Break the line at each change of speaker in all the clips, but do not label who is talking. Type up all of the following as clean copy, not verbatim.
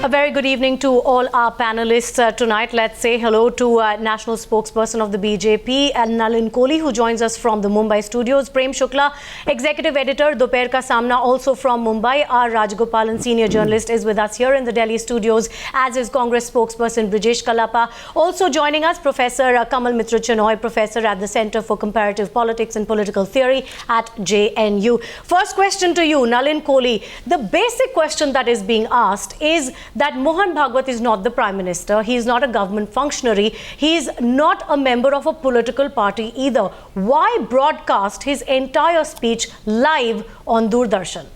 A very good evening to all our panelists tonight. Let's say hello to National Spokesperson of the BJP, Nalin Kohli, who joins us from the Mumbai studios. Prem Shukla, Executive Editor, Dopaher Ka Samna, also from Mumbai. R. Rajagopalan, Senior Journalist, is with us here in the Delhi studios, as is Congress Spokesperson Brijesh Kalapa. Also joining us, Professor Kamal Mitra Chenoy, Professor at the Center for Comparative Politics and Political Theory at JNU. First question to you, Nalin Kohli. The basic question that is being asked is that Mohan Bhagwat is not the Prime Minister. He is not a government functionary. He is not a member of a political party either. Why broadcast his entire speech live on Doordarshan?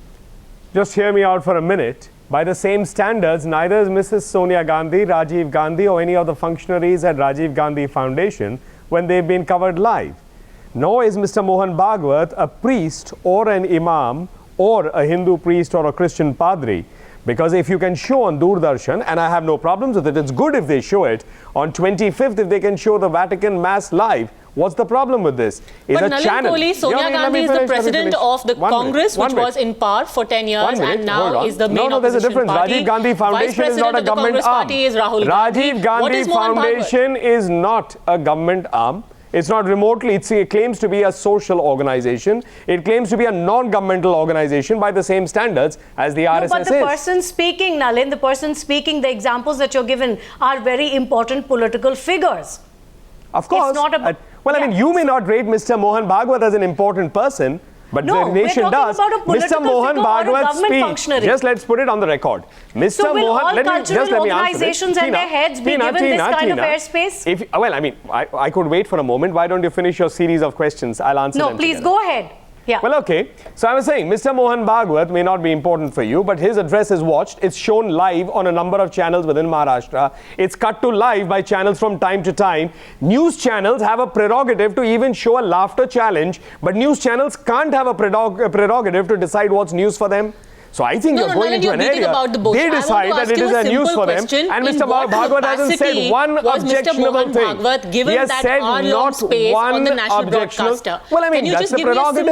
Just hear me out for a minute. By the same standards, neither is Mrs. Sonia Gandhi, Rajiv Gandhi or any of the functionaries at Rajiv Gandhi Foundation when they've been covered live. Nor is Mr. Mohan Bhagwat a priest or an imam or a Hindu priest or a Christian padri. Because if you can show on Doordarshan, and I have no problems with it, it's good if they show it, on 25th if they can show the Vatican Mass live, what's the problem with this?
But Nalin Kohli, Sonia Gandhi is the president of the Congress, which was in power for 10 years and now is the main
No, there's a difference.
party.
Rajiv Gandhi Foundation is not a government arm. Rajiv Gandhi Foundation is not a government arm. It's not remotely, it claims to be a social organization. It claims to be a non-governmental organization by the same standards as the RSS is.
But the person speaking, Nalin, the person speaking, the examples that you're given are very important political figures.
Of course.
It's not a,
well, I mean, you may not rate Mr. Mohan Bhagwat as an important person, but the nation does. Mr. Mohan Bhagwat's speech, just let's put it on the record. Mr.
So will
Mohan,
all cultural organizations and their heads be given this kind of airspace?
Well, I mean, I could wait for a moment. Why don't you finish your series of questions? I'll answer them.
No, please go ahead. Yeah.
Well, okay. So I was saying, Mr. Mohan Bhagwat may not be important for you, but his address is watched. It's shown live on a number of channels within Maharashtra. It's cut to live by channels from time to time. News channels have a prerogative to even show a laughter challenge, but news channels can't have a prerogative to decide what's news for them. So I think you're going into an area, they decide that it is a news for them, and Mr. Bhagwat hasn't said one objectionable thing. He has said not one objectionable. Well, I mean, that's the prerogative.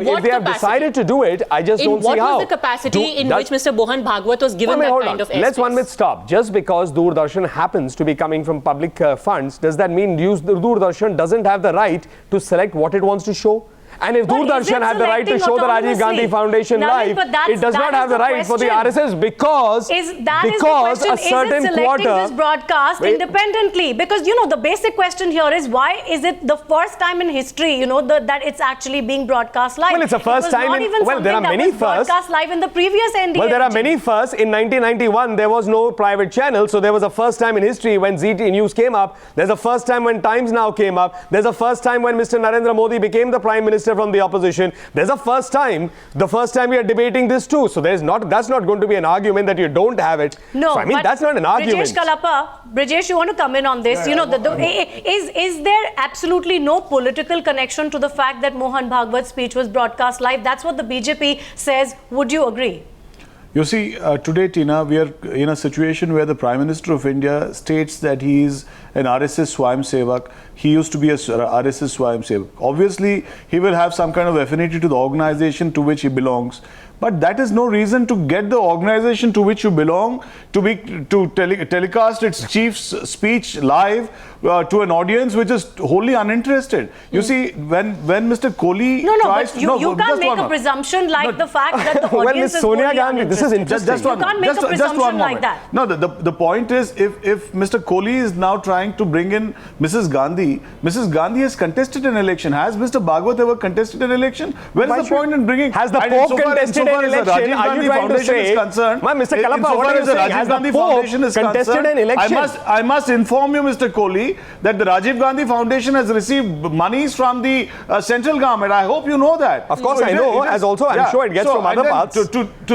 If they have decided to do it, I just don't see how.
What was the capacity in which Mr. Mohan Bhagwat was given that kind of airspace?
Let's 1 minute stop. Just because Doordarshan happens to be coming from public funds, does that mean Doordarshan doesn't have the right to select what it wants to show? And if Doordarshan had the right to show the Rajiv Gandhi Foundation live, it does not have the right for the RSS because a certain quarter
this broadcast independently. Because, you know, the basic question here is, why is it the first time in history, you know, that it's actually being broadcast live?
Well, it's the first time there are many firsts.
Broadcast live in the previous NDA.
Well, there are many firsts. In 1991, there was no private channel, so there was a first time in history when ZT News came up. There's a first time when Times Now came up. There's a first time when Mr. Narendra Modi became the Prime Minister from the opposition. There's a first time. The first time we are debating this too. So that's not going to be an argument that you don't have it.
No,
so, I mean, that's not an argument.
Brijesh Kalapa, Brijesh, you want to come in on this? Is there absolutely no political connection to the fact that Mohan Bhagwat's speech was broadcast live? That's what the BJP says. Would you agree?
You see, today, Tina, we are in a situation where the Prime Minister of India states that he is an RSS Swayamsevak. He used to be a RSS Swayamsevak. Obviously, he will have some kind of affinity to the organization to which he belongs. But that is no reason to get the organization to which you belong to telecast its chief's speech live to an audience which is wholly uninterested. You see, when Mr. Kohli tries to...
You can't make a presumption like the fact that the audience is
Sonia
wholly
Gandhi,
uninterested.
This is interesting.
You can't make a presumption like that.
No, the point is, if Mr. Kohli is now trying to bring in Mrs. Gandhi has contested an election. Has Mr. Bhagwat ever contested an election? Where is the point in bringing...
Has the Pope contested an election? Are you trying to say... Mr. Kalapa, what are you saying? Has the Pope contested an election?
I must inform you, Mr. Kohli, that the Rajiv Gandhi Foundation has received monies from the central government. I hope you know that.
Of course, I know. As also, I'm sure it gets from other parts.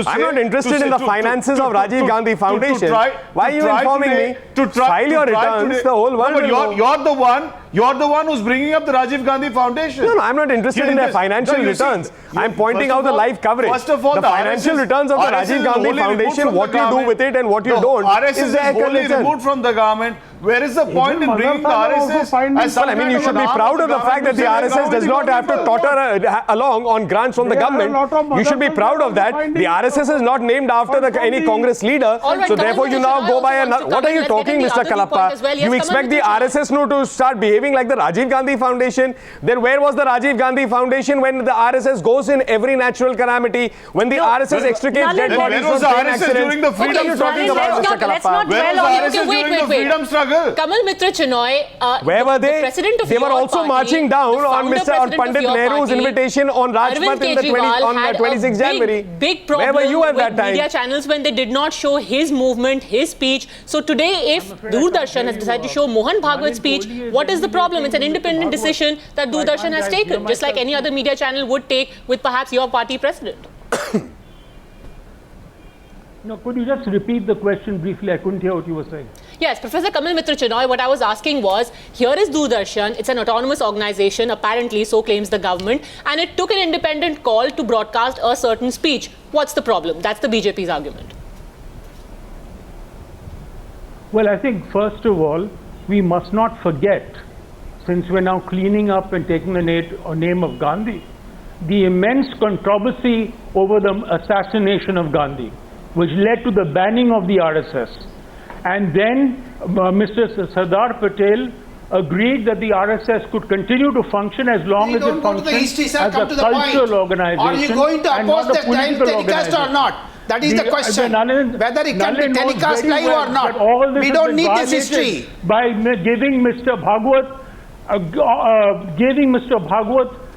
I'm not interested in the finances of Rajiv Gandhi Foundation. Why are you informing me? File your returns. The whole world will know.
You're the one who's bringing up the Rajiv Gandhi Foundation.
No, I'm not interested in their financial returns. I'm pointing out the live coverage.
First of all,
the financial returns of the Rajiv Gandhi Foundation, what you do with it and what you don't.
RSS is wholly removed from the government. Where is the point in bringing the RSS?
Well, I mean, you should be proud of the fact that the RSS does not have to totter along on grants from the government. You should be proud of that. The RSS is not named after any Congress leader.
Right,
so therefore, you now go by another. What are you talking, Mr. Kalappa?
Well. Yes,
you expect the RSS to start behaving like the Rajiv Gandhi Foundation? Then where was the Rajiv Gandhi Foundation when the RSS goes in every natural calamity? When the RSS extricates dead bodies from train accidents?
During the freedom
What are you talking about, Mr. Kalappa?
Where was the RSS during the freedom struggle?
Kamal Mitra Chinoy,
where were they?
The president of
they were
your
also
party,
marching down on Pandit Nehru's
party,
invitation on Rajpath on 26 January.
Big problem
where were you at that time?
Media channels when they did not show his movement, his speech. So today, if Doordarshan has decided to show Mohan Bhagwat's speech, what is the problem? It's an independent decision that Doordarshan has taken, just like any other media channel would take with perhaps your party president.
No, could you just repeat the question briefly? I couldn't hear what you were saying.
Yes, Professor Kamal Mitra Chinoy, what I was asking was, here is Doordarshan, it's an autonomous organization, apparently, so claims the government, and it took an independent call to broadcast a certain speech. What's the problem? That's the BJP's argument.
Well, I think, first of all, we must not forget, since we're now cleaning up and taking the name of Gandhi, the immense controversy over the assassination of Gandhi, which led to the banning of the RSS. And then Mr. Sardar Patel agreed that the RSS could continue to function as long as it functions as a cultural organization.
Are you going to oppose the telecast or not? That is the question. Whether it can be telecast live or not. We don't need this history.
By giving Mr. Bhagwat,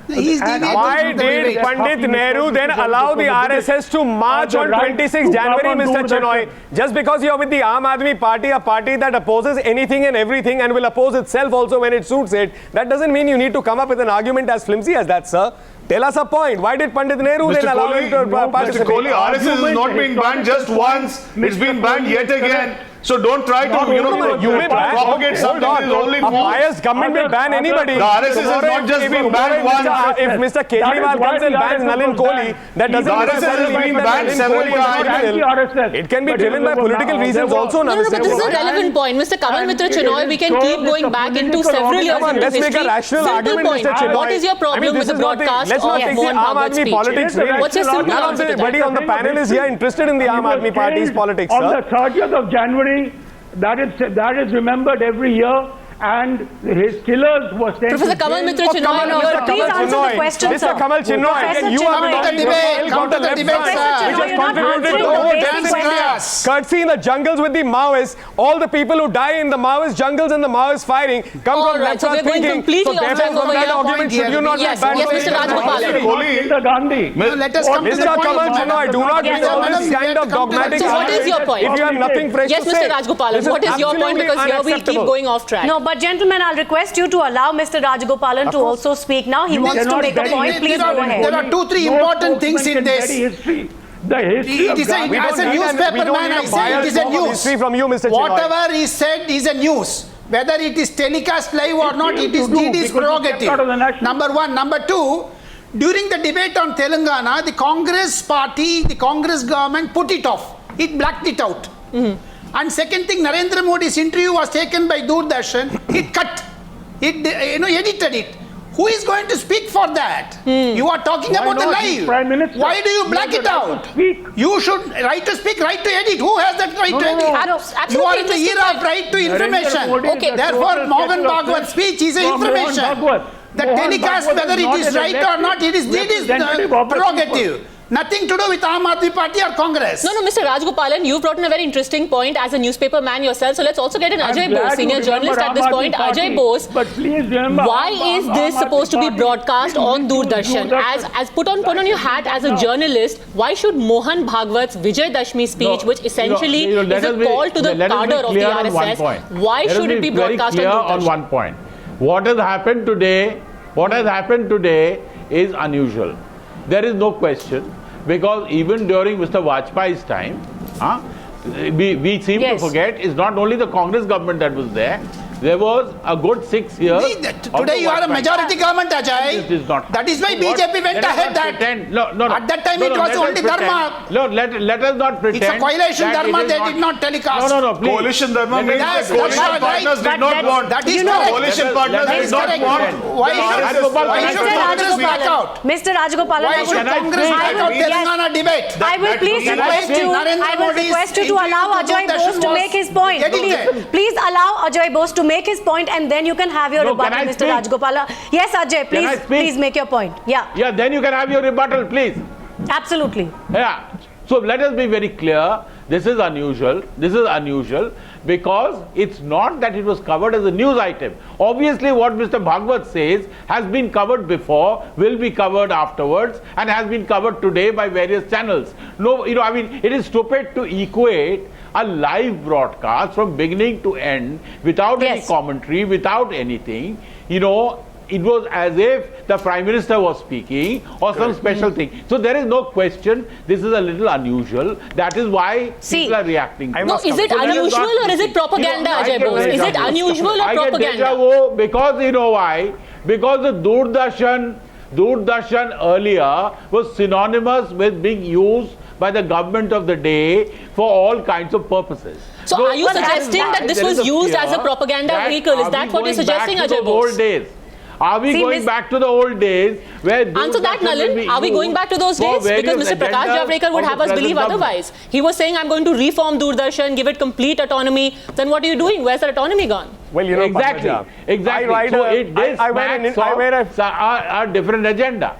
why did Pandit Nehru then allow the RSS to march on 26 January, Mr. Chinoy? Just because you're with the Aam Aadmi Party, a party that opposes anything and everything and will oppose itself also when it suits it, that doesn't mean you need to come up with an argument as flimsy as that, sir. Tell us a point. Why did Pandit Nehru then allow him to participate?
Mr. Kohli, RSS is not being banned just once. It's been banned yet again. So don't try to,
you may
propagate something that is only
a biased government may ban anybody.
The RSS is not just been banned once.
If Mr. Kejriwal comes and bans Nalin Kohli, that doesn't necessarily mean that Nalin Kohli is criminal. It can be driven by political reasons also.
No, but this is a relevant point. Mr. Kamal Mitra Chinoy, we can keep going back into several years into
let's
history.
make a rational argument, Mr. Chinoy.
What is your problem with the broadcast of Mohan Bhagwat's speech? What's your simple answer to that?
Nobody on the panel is here interested in the Aam Aadmi Party's politics, sir.
On the 30th of January, that is remembered every year, and his killers were sent
Professor Kamal Mitra Chinoy,
please answer the question, sir.
Mr. Kamal Chinoy, you are
come to the debate, sir.
which has contributed to the whole dance in India. Courtesy in the jungles with the Maoists, all the people who die in the Maoist jungles and the Maoist firing come from
right, so
left
we're going
thinking.
completely off track over here.
Argument should you not
Yes,
ban
yes, Mr. Rajgopalan.
Gandhi.
Let us come to the
Mr.
point.
Kamal Chinoy, do not bring all this kind of dogmatic
So what is your point?
if you have nothing fresh
Yes,
to say.
Mr. Rajgopalan, what is your point? Because here we'll keep going off track.
No, but gentlemen, I'll request you to allow Mr. Rajgopalan to also speak now. He wants to make a point. Please go ahead.
There are 2-3 important things in this.
The history
It is
of Gandhi.
as a newspaper man, I say it is a news.
History from you, Mr. Chinoy.
Whatever is said is a news. Whether it is telecast live or not, it is prerogative. Number one. Number two, during the debate on Telangana, the Congress party, the Congress government put it off. It blacked it out. And second thing, Narendra Modi's interview was taken by Doordarshan. It cut. It edited it. Who is going to speak for that? You are talking about the live.
Prime Minister.
Why do you black it out? You should right to speak, right to edit. Who has that right to edit? You are in the era of right to information.
Okay.
Therefore, Mohan Bhagwat's speech is information. The telecast, whether it is right or not, it is prerogative. Nothing to do with Aam Aadmi Party or Congress.
No, Mr. Rajgopalan, you've brought in a very interesting point as a newspaper man yourself. So let's also get in Ajay Bose, senior journalist at this point. Ajay Bose, why is this supposed to be broadcast on Doordarshan? As put on your hat as a journalist, why should Mohan Bhagwat's Vijay Dashmi speech, which essentially is a call to the cadre of the RSS, why should it be broadcast on Doordarshan?
On one point, what has happened today is unusual. There is no question, because even during Mr. Vajpayee's time, we seem to forget it's not only the Congress government that was there. There was a good 6 years.
Today you are a majority government, Ajay.
It is not.
That is why BJP went ahead that.
No.
At that time it was
let us
only
pretend.
Dharma.
No, let us not pretend.
It's a coalition
that
Dharma,
it is
they did not telecast.
No, please.
Coalition Dharma means
Yes,
that coalition
that's right.
partners did not want.
That is
the
correct.
coalition
Let
partners
us-
That
did
is
not
correct.
want.
Why
No,
should
Rajagopal,
why
can I
should
say-
Congress back out?
Mr. Rajagopal,
Why should
Can I
Congress
speak?
back out
Yes.
Telangana debate?
I will please
Can I
request
speak?
you.
Narendra
I will
Modi's
request you to
interview
allow
to
Ajay
Doordarshan
Bose to
was
make his point.
edited.
Please allow Ajay Bose to make his point, and then you can have your
No,
rebuttal,
can I
Mr.
speak?
Rajagopal. Yes, Ajay,
I
please,
speak?
please make your point. Yeah,
Yeah, then you can have your rebuttal, please.
absolutely.
Yeah. So let us be very clear. This is unusual. This is unusual because it's not that it was covered as a news item. Obviously, what Mr. Bhagwat says has been covered before, will be covered afterwards, and has been covered today by various channels. No, I mean, it is stupid to equate a live broadcast from beginning to end without any
Yes.
commentary, without anything. It was as if the Prime Minister was speaking or some special thing. So there is no question. This is a little unusual. That is why
See,
people are reacting. to
No,
it.
is it
So that
unusual
not-
or is it propaganda,
I
Ajay
get
Bose? Is
deja
it
vu.
unusual or
I get
propaganda?
deja vu because you know why? Because the Doordarshan earlier was synonymous with being used by the government of the day for all kinds of purposes.
So are you
that is
suggesting
why
that this
there
was
is
used
fear
as a propaganda
that
vehicle? Is
are
that
we
what you're
going back
suggesting,
to
Ajay
those old
Bose?
days? Are we
See,
going
Miss-
back to the old days where
Answer that,
Doordarshan will
Nalin.
be
Are we going
used
back to those
for
days? Because
various
Mr. Prakash
agendas
Javadekar would
of
have
the
us believe
present
otherwise. He was saying, I'm going to reform Doordarshan, give it complete autonomy. Then what are you doing? Where's the autonomy gone?
Well,
Exactly.
Pankaja,
Exactly.
I
So
write
this
I wear an-
smacks
I wear a-
of a different agenda.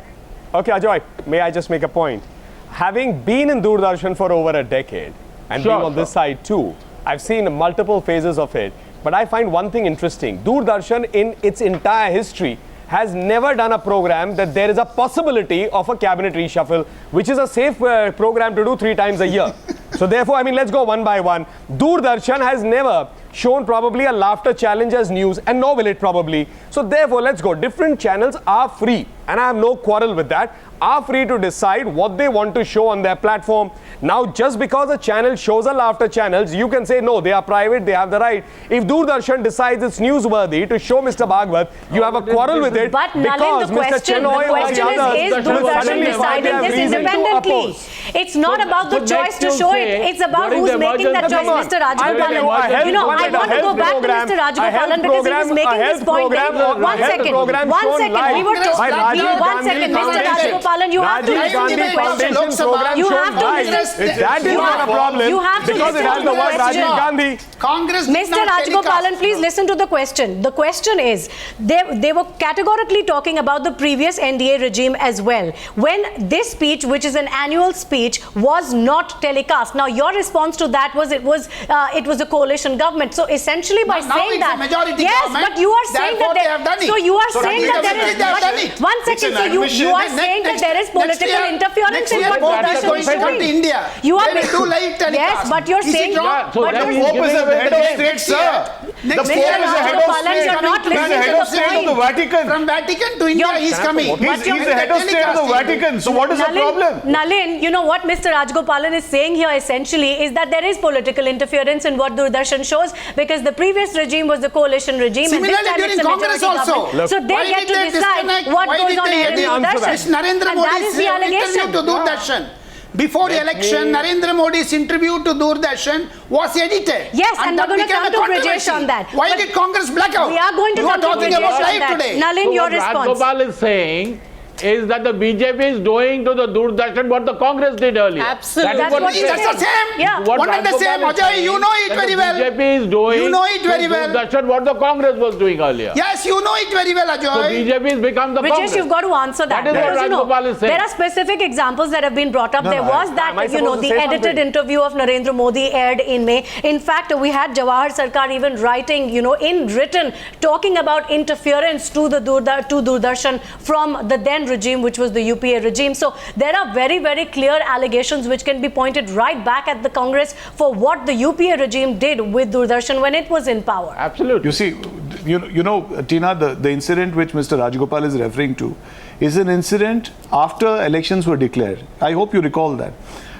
Okay, Ajoy, may I just make a point? Having been in Doordarshan for over a decade and
Sure,
being on this side too, I've seen multiple phases of it. But I find one thing interesting. Doordarshan in its entire history has never done a program that there is a possibility of a cabinet reshuffle, which is a safe program to do 3 times a year. So therefore, I mean, let's go one by one. Doordarshan has never shown probably a laughter challenge as news, and nor will it probably. So therefore, let's go. Different channels are free, and I have no quarrel with that, are free to decide what they want to show on their platform. Now, just because a channel shows a laughter channels, you can say, no, they are private, they have the right. If Doordarshan decides it's newsworthy to show Mr. Bhagwat, you have a quarrel with it
But Nalin,
because
the
Mr.
question,
Chenoy or the
question
others
is
will
Doordarshan
suddenly find they
deciding
have
this
reason to
independently.
oppose.
It's not about the
so
choice
next
to
you
show
say,
it. It's about
during
who's
the
making that
emergency-
choice, Mr.
I'll tell you, a
Rajagopalan.
health-
You know, I
one
want to go
health
back to
program-
Mr.
a health
Rajagopalan because he was
program-
making
a
his
health
point.
program-
One
a health
second.
program
One
shown
second.
live
We were
by
talking.
Rajiv
One
Gandhi
second, Mr.
Foundation.
Rajagopalan. You have to
Rajiv
listen to
Gandhi
the question.
Foundation program
You
shown
have to
live.
listen.
That is not a problem
You have to
because it
listen
has
to
the
the
word
question.
Rajiv Gandhi.
Congress did
Mr.
not
Rajagopalan,
telecast.
please listen to the question. The question is, they were categorically talking about the previous NDA regime as well. When this speech, which is an annual speech, was not telecast. Now, your response to that was it was a coalition government. So essentially, by
Now
saying
it's a
that,
majority
yes,
government,
but you are saying
therefore
that
they have done it.
So you are
So
saying that there
definitely
is.
they have done it.
One
It's
second,
an
so you
admission.
are saying that there is political interference
next
in
year,
what
Modi is
Doordarshan
going
is
to come
showing.
to India.
You are
They will do live telecast.
Yes, but you're
Is it
saying.
wrong?
Yeah, so
but
that
you're-
means
Pope is
giving
the
away
head
the
of
game.
state, sir. The
Next
Pope
year,
is the head of
Rajagopalan,
state.
you're not
He's the
listening
head
to
of
the
state of the
point.
Vatican.
From Vatican to India,
You're-
he's coming.
He's the head of state of the Vatican. So what is the problem?
Nalin, you know what Mr. Rajgopalan is saying here essentially is that there is political interference in what Doordarshan shows because the previous regime was the coalition regime.
Similarly,
and this time
during
it's a
Congress
majority
also.
government. So they
Why
get
did
to
they
decide
disconnect?
what
Why
goes
did
on
they
air in
edit?
Doordarshan.
This Narendra
And that is
Modi's
the
interview
allegation.
to Doordarshan. Before election, Narendra Modi's interview to Doordarshan was edited.
Yes, and
that
we're going to
became
come
a
to Brajesh
controversy.
on that.
Why
But
did Congress black out?
We are going to
You
come to
talking
Brajesh
about
on
live
that.
today.
Nalin,
So
your
what
response.
Rajagopal is saying is that the BJP is doing to the Doordarshan what the Congress did earlier.
Absolutely.
That is
That's what
he
he's
said.
That's the same.
Yeah.
What
One and the
Rajagopal
same.
is
Ajay,
saying
you know it
that
very
the
well.
BJP is doing
You know it very
to
well.
Doordarshan what the Congress was doing earlier.
Yes, you know it very well,
So
Ajay.
BJP has become the
Rajesh,
Congress.
you've got to answer that.
That is what
Because,
Rajagopal is saying.
there are specific examples that have been brought up. There was
am
that,
I
you know,
supposed to
the
say
edited
something?
interview of Narendra Modi aired in May. In fact, we had Jawahar Sarkar even writing, you know, in written, talking about interference to Doordarshan from the then regime, which was the UPA regime. So there are very, very clear allegations which can be pointed right back at the Congress for what the UPA regime did with Doordarshan when it was in power.
Absolutely.
You see, you know, Tina, the incident which Mr. Rajagopal is referring to is an incident after elections were declared. I hope you recall that.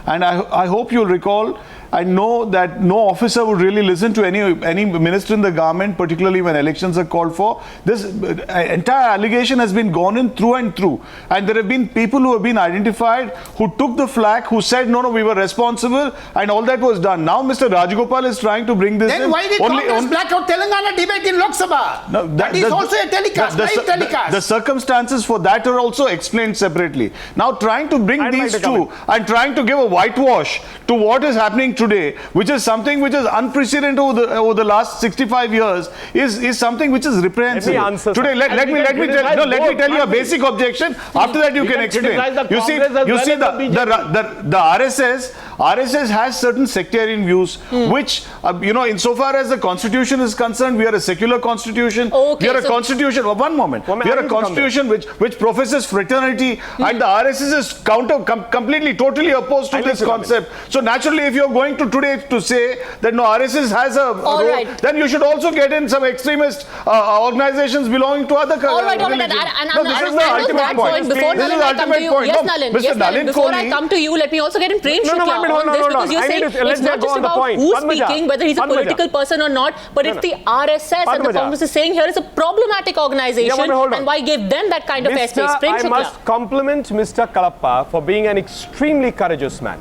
And I hope you'll recall I know that no officer would really listen to any minister in the government, particularly when elections are called for. This entire allegation has been gone in through and through, and there have been people who have been identified who took the flak, who said no, we were responsible, and all that was done. Now Mr. Rajagopal is trying to bring this in.
Then why did Congress black out Telangana debate in Lok Sabha?
No,
that is also a telecast, live telecast.
The circumstances for that are also explained separately. Now trying to bring these two and trying to give a whitewash to what is happening today, which is something which is unprecedented over the last 65 years, is something which is reprehensible. Today, let me tell you a basic objection. After that, you can explain. You see, the RSS has certain sectarian views, which insofar as the constitution is concerned, we are a secular constitution. We are a constitution. One moment. We are a constitution which professes fraternity, and the RSS is completely, totally opposed to this concept. So naturally, if you are going to today to say that no, RSS has a role, then you should also get in some extremist organizations belonging to other religions.
This is the ultimate point. Before Nalin, I come to you. Yes, Nalin. Before I come to you, let me also get in Prem Shukla on this, because you're saying it's not just about who's speaking, whether he's a political person or not, but it's the RSS and the Congress is saying here is a problematic organization, and why give them that kind of airspace? Prem Shukla.
I must compliment Mr. Kalappa for being an extremely courageous man,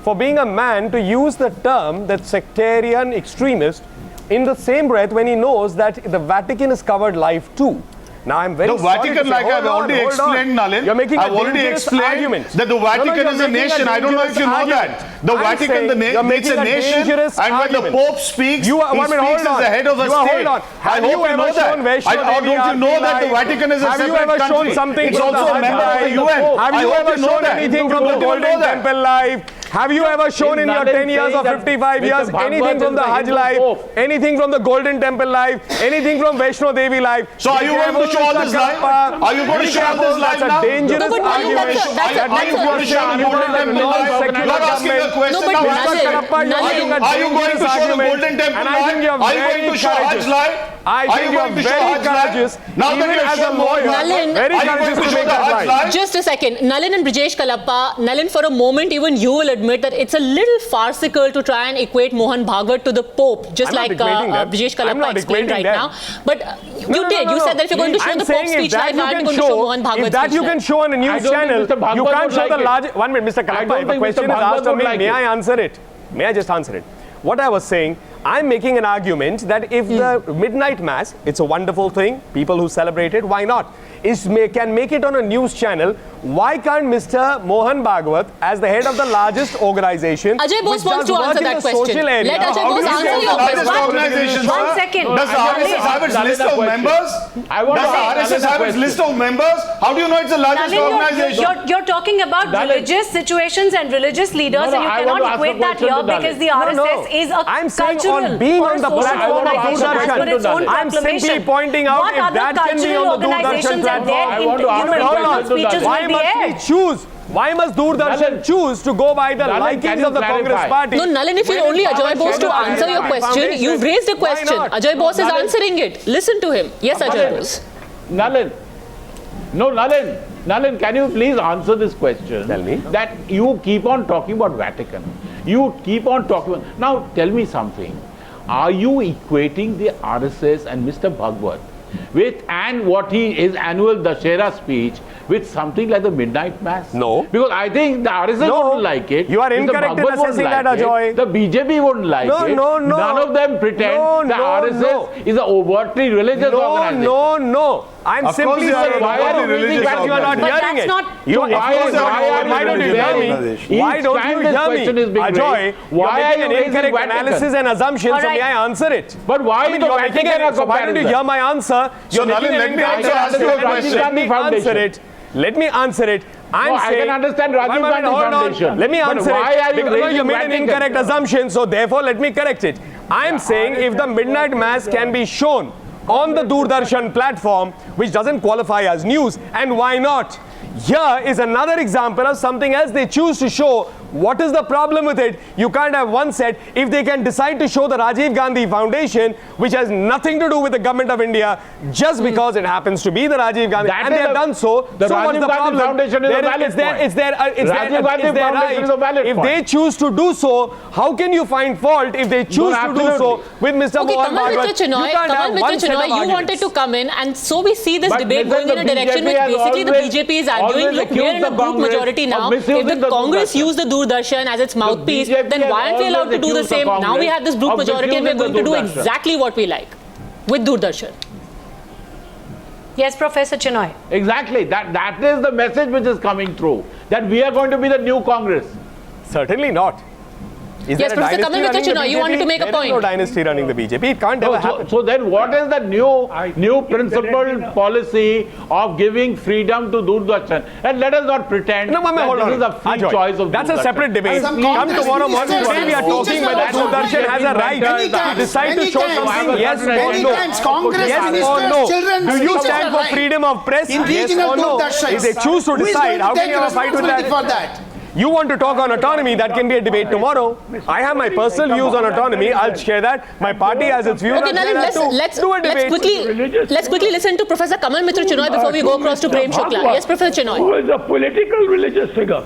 for being a man to use the term that sectarian extremist in the same breath when he knows that the Vatican is covered live too. Now I'm very sorry
Vatican, like I've already explained, Nalin.
You're making
I've already explained
argument
that the Vatican is a nation. I don't know if you know that. The Vatican, it's a nation, and when the Pope speaks, he speaks as the head of a state. I hope you know that. Don't you know that the Vatican is a separate country? It's also a member of the UN.
Have you ever shown anything from the Golden Temple live? Have you ever shown in your 10 years or 55 years anything from the Hajj live, anything from the Golden Temple live, anything from Vaishno Devi live?
So are you going to show all this live? Are you going to show all this live now?
That's a dangerous argument.
Are you going to show the Golden Temple live? Not asking the question now. Are you going to show the Golden Temple live? Are you going to show Hajj live?
I think you are very courageous, even as a lawyer, very courageous to make that line.
Just a second. Nalin and Brijesh Kalappa, Nalin, for a moment, even you will admit that it's a little farcical to try and equate Mohan Bhagwat to the Pope, just like Brijesh Kalappa explained right now. But you did. You said that if you're going to show the Pope's speech live, now you're going to show Mohan Bhagwat's speech.
If that you can show on a news channel, you can't show the large... 1 minute, Mr. Kalappa, if a question is asked of me, may I answer it? May I just answer it? What I was saying, I'm making an argument that if the midnight mass, it's a wonderful thing, people who celebrate it, why not? Can make it on a news channel. Why can't Mr. Mohan Bhagwat, as the head of the largest organization,
Ajay Bose wants to answer that question. Let Ajay Bose answer your question.
1 second. Does the RSS have its list of members? Does the RSS have its list of members? How do you know it's the largest organization?
You're talking about religious situations and religious leaders, and you cannot equate that here because the RSS is a cultural
on being on the platform of Doordarshan. I'm simply pointing out if that can be on the Doordarshan platform. Why must we choose? Why must Doordarshan choose to go by the likings of the Congress party?
No, Nalin, if you only Ajay Bose to answer your question, you've raised a question. Ajay Bose is answering it. Listen to him. Yes, Ajay Bose.
Nalin. No, Nalin, can you please answer this question?
Tell me.
That you keep on talking about Vatican. You keep on talking. Now, tell me something. Are you equating the RSS and Mr. Bhagwat and what his annual Dashera speech with something like the midnight mass?
No.
Because I think the RSS wouldn't like it.
You are incorrect in assessing that, Ajoy.
The BJP wouldn't like it.
No.
None of them pretend the RSS is an overtly religious organization.
No. I'm simply saying, why are you religious? You are not hearing it. Why don't you hear me? Why don't you hear me? Ajoy, why are you making incorrect analysis and assumptions, so may I answer it?
But why is the Vatican a comparison?
Why don't you hear my answer?
So Nalin, let me ask you a question.
Let me answer it.
I can understand Rajiv Gandhi Foundation.
Let me answer it. Because you made an
Vatican?
incorrect assumption, so therefore let me correct it. I am saying if the midnight mass can be shown on the Doordarshan platform, which doesn't qualify as news, and why not? Here is another example of something else they choose to show What is the problem with it? You can't have one set. If they can decide to show the Rajiv Gandhi Foundation, which has nothing to do with the government of India, just because it happens to be the Rajiv Gandhi,
That
and
is
they have
the-
done so.
the
So what is
Rajiv
the
Gandhi
problem?
Foundation is a valid
It's their
point.
it's their
Rajiv Gandhi
it's their
Foundation
right.
is a valid
If
point.
they choose to do so, how can you find fault if they choose to do so with Mr.
Okay,
Mohan
Kamal
Bhagwat?
Mitra Chinoy,
You can't have one set of
you wanted
arguments.
to come in, and so we see this
But
debate
listen,
going in a
the
direction
BJP
which
has
basically the
always-
BJP is arguing,
always
look, we're in a
accused the
group
Congress
majority
of
now. If
misusing
the
the
Congress
Doordarshan.
used the Doordarshan as its mouthpiece,
BJP
then
has
why aren't we allowed to do the
always
same?
accused the
Now we have this group
Congress of
majority and we're
misusing
going to
the
do
Doordarshan.
exactly what we like with Doordarshan.
Yes, Professor Chinoy.
Exactly. That is the message which is coming through. That we are going to be the new Congress.
Certainly not. Is
Yes,
there a
Professor
dynasty
Kamal Mitra
running the
Chinoy, you wanted to
BJP?
make a
There is
point.
no dynasty running the BJP. It can't ever happen.
So then what is the new principled policy of giving freedom to Doordarshan? And let us not pretend
No,
that
hold
this
on.
is a free
Ajoy,
choice of
that's a
Doordarshan.
separate debate.
Some
Come
Congress
tomorrow morning,
ministers
today we are
and
talking
speeches
whether
also
Doordarshan has a right
many
to
times,
decide to
many
show
times,
something, yes or
many
no.
times Congress
Yes or
ministers,
no.
children,
Do you
speeches
stand
are
for
right.
freedom of press?
In
Yes
regional
or no.
Doordarshan,
If they choose to
who is
decide,
going to
how can
take
you have a fight with
responsibility
that?
for that?
You want to talk on autonomy, that can be a debate tomorrow. I have my personal views on autonomy, I'll share that. My party has its views,
Okay,
I'll share
Nalin,
that too. Do a debate.
let's quickly listen to Professor Kamal Mitra Chinoy before we go across to Prem Shukla. Yes, Professor Chinoy.
Who is a political religious figure.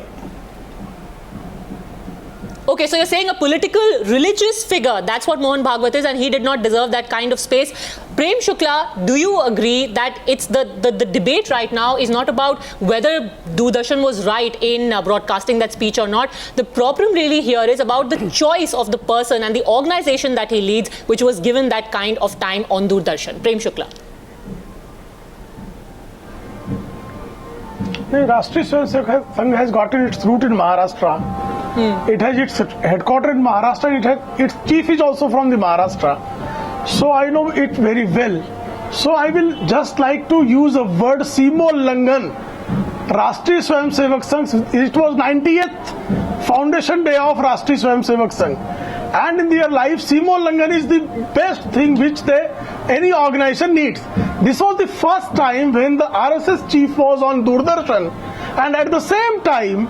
Okay, so you're saying a political religious figure, that's what Mohan Bhagwat is, and he did not deserve that kind of space. Prem Shukla, do you agree that it's the debate right now is not about whether Doordarshan was right in broadcasting that speech or not? The problem really here is about the choice of the person and the organization that he leads, which was given that kind of time on Doordarshan. Prem Shukla.
The Rashtriya Swayamsevak Sangh has gotten its root in Maharashtra. It has its headquarters in Maharashtra. Its chief is also from the Maharashtra. So I know it very well. So I will just like to use a word Simo Langan. Rashtriya Swayamsevak Sangh, it was 90th foundation day of Rashtriya Swayamsevak Sangh. And in their life, Simo Langan is the best thing which any organization needs. This was the first time when the RSS chief was on Doordarshan, and at the same time,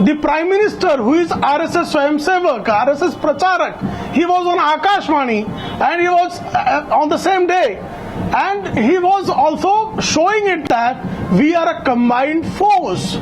the Prime Minister, who is RSS Swayamsevak, RSS Pracharak, he was on Akashvani, and he was on the same day. And he was also showing it that we are a combined force.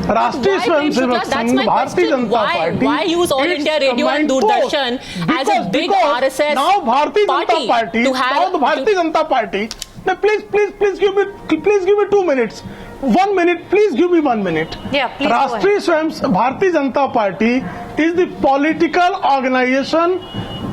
Rashtriya Swayamsevak
That's
Sangh,
my
Bharatiya
question.
Janata Party.
Why use All
it's
India Radio and
combined force.
Doordarshan as a big RSS
now Bharatiya
party
Janata Party,
to have
now the Bharatiya Janata Party. Now please give me 2 minutes. 1 minute, please give me 1 minute.
Yeah, please go
Rashtriya Bharatiya Janata Party is the political organization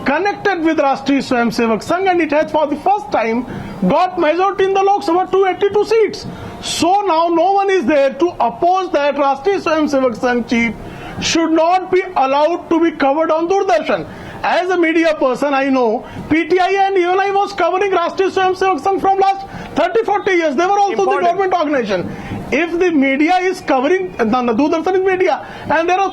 connected with Rashtriya Swayamsevak Sangh, and it has for the first time got majority in the Lok Sabha, 282 seats. So now no one is there to oppose that Rashtriya Swayamsevak Sangh chief should not be allowed to be covered on Doordarshan. As a media person, I know PTI and even I was covering Rashtriya Swayamsevak Sangh from last 30-40 years. They were also the government organization. If the media is covering, Doordarshan is media, and there are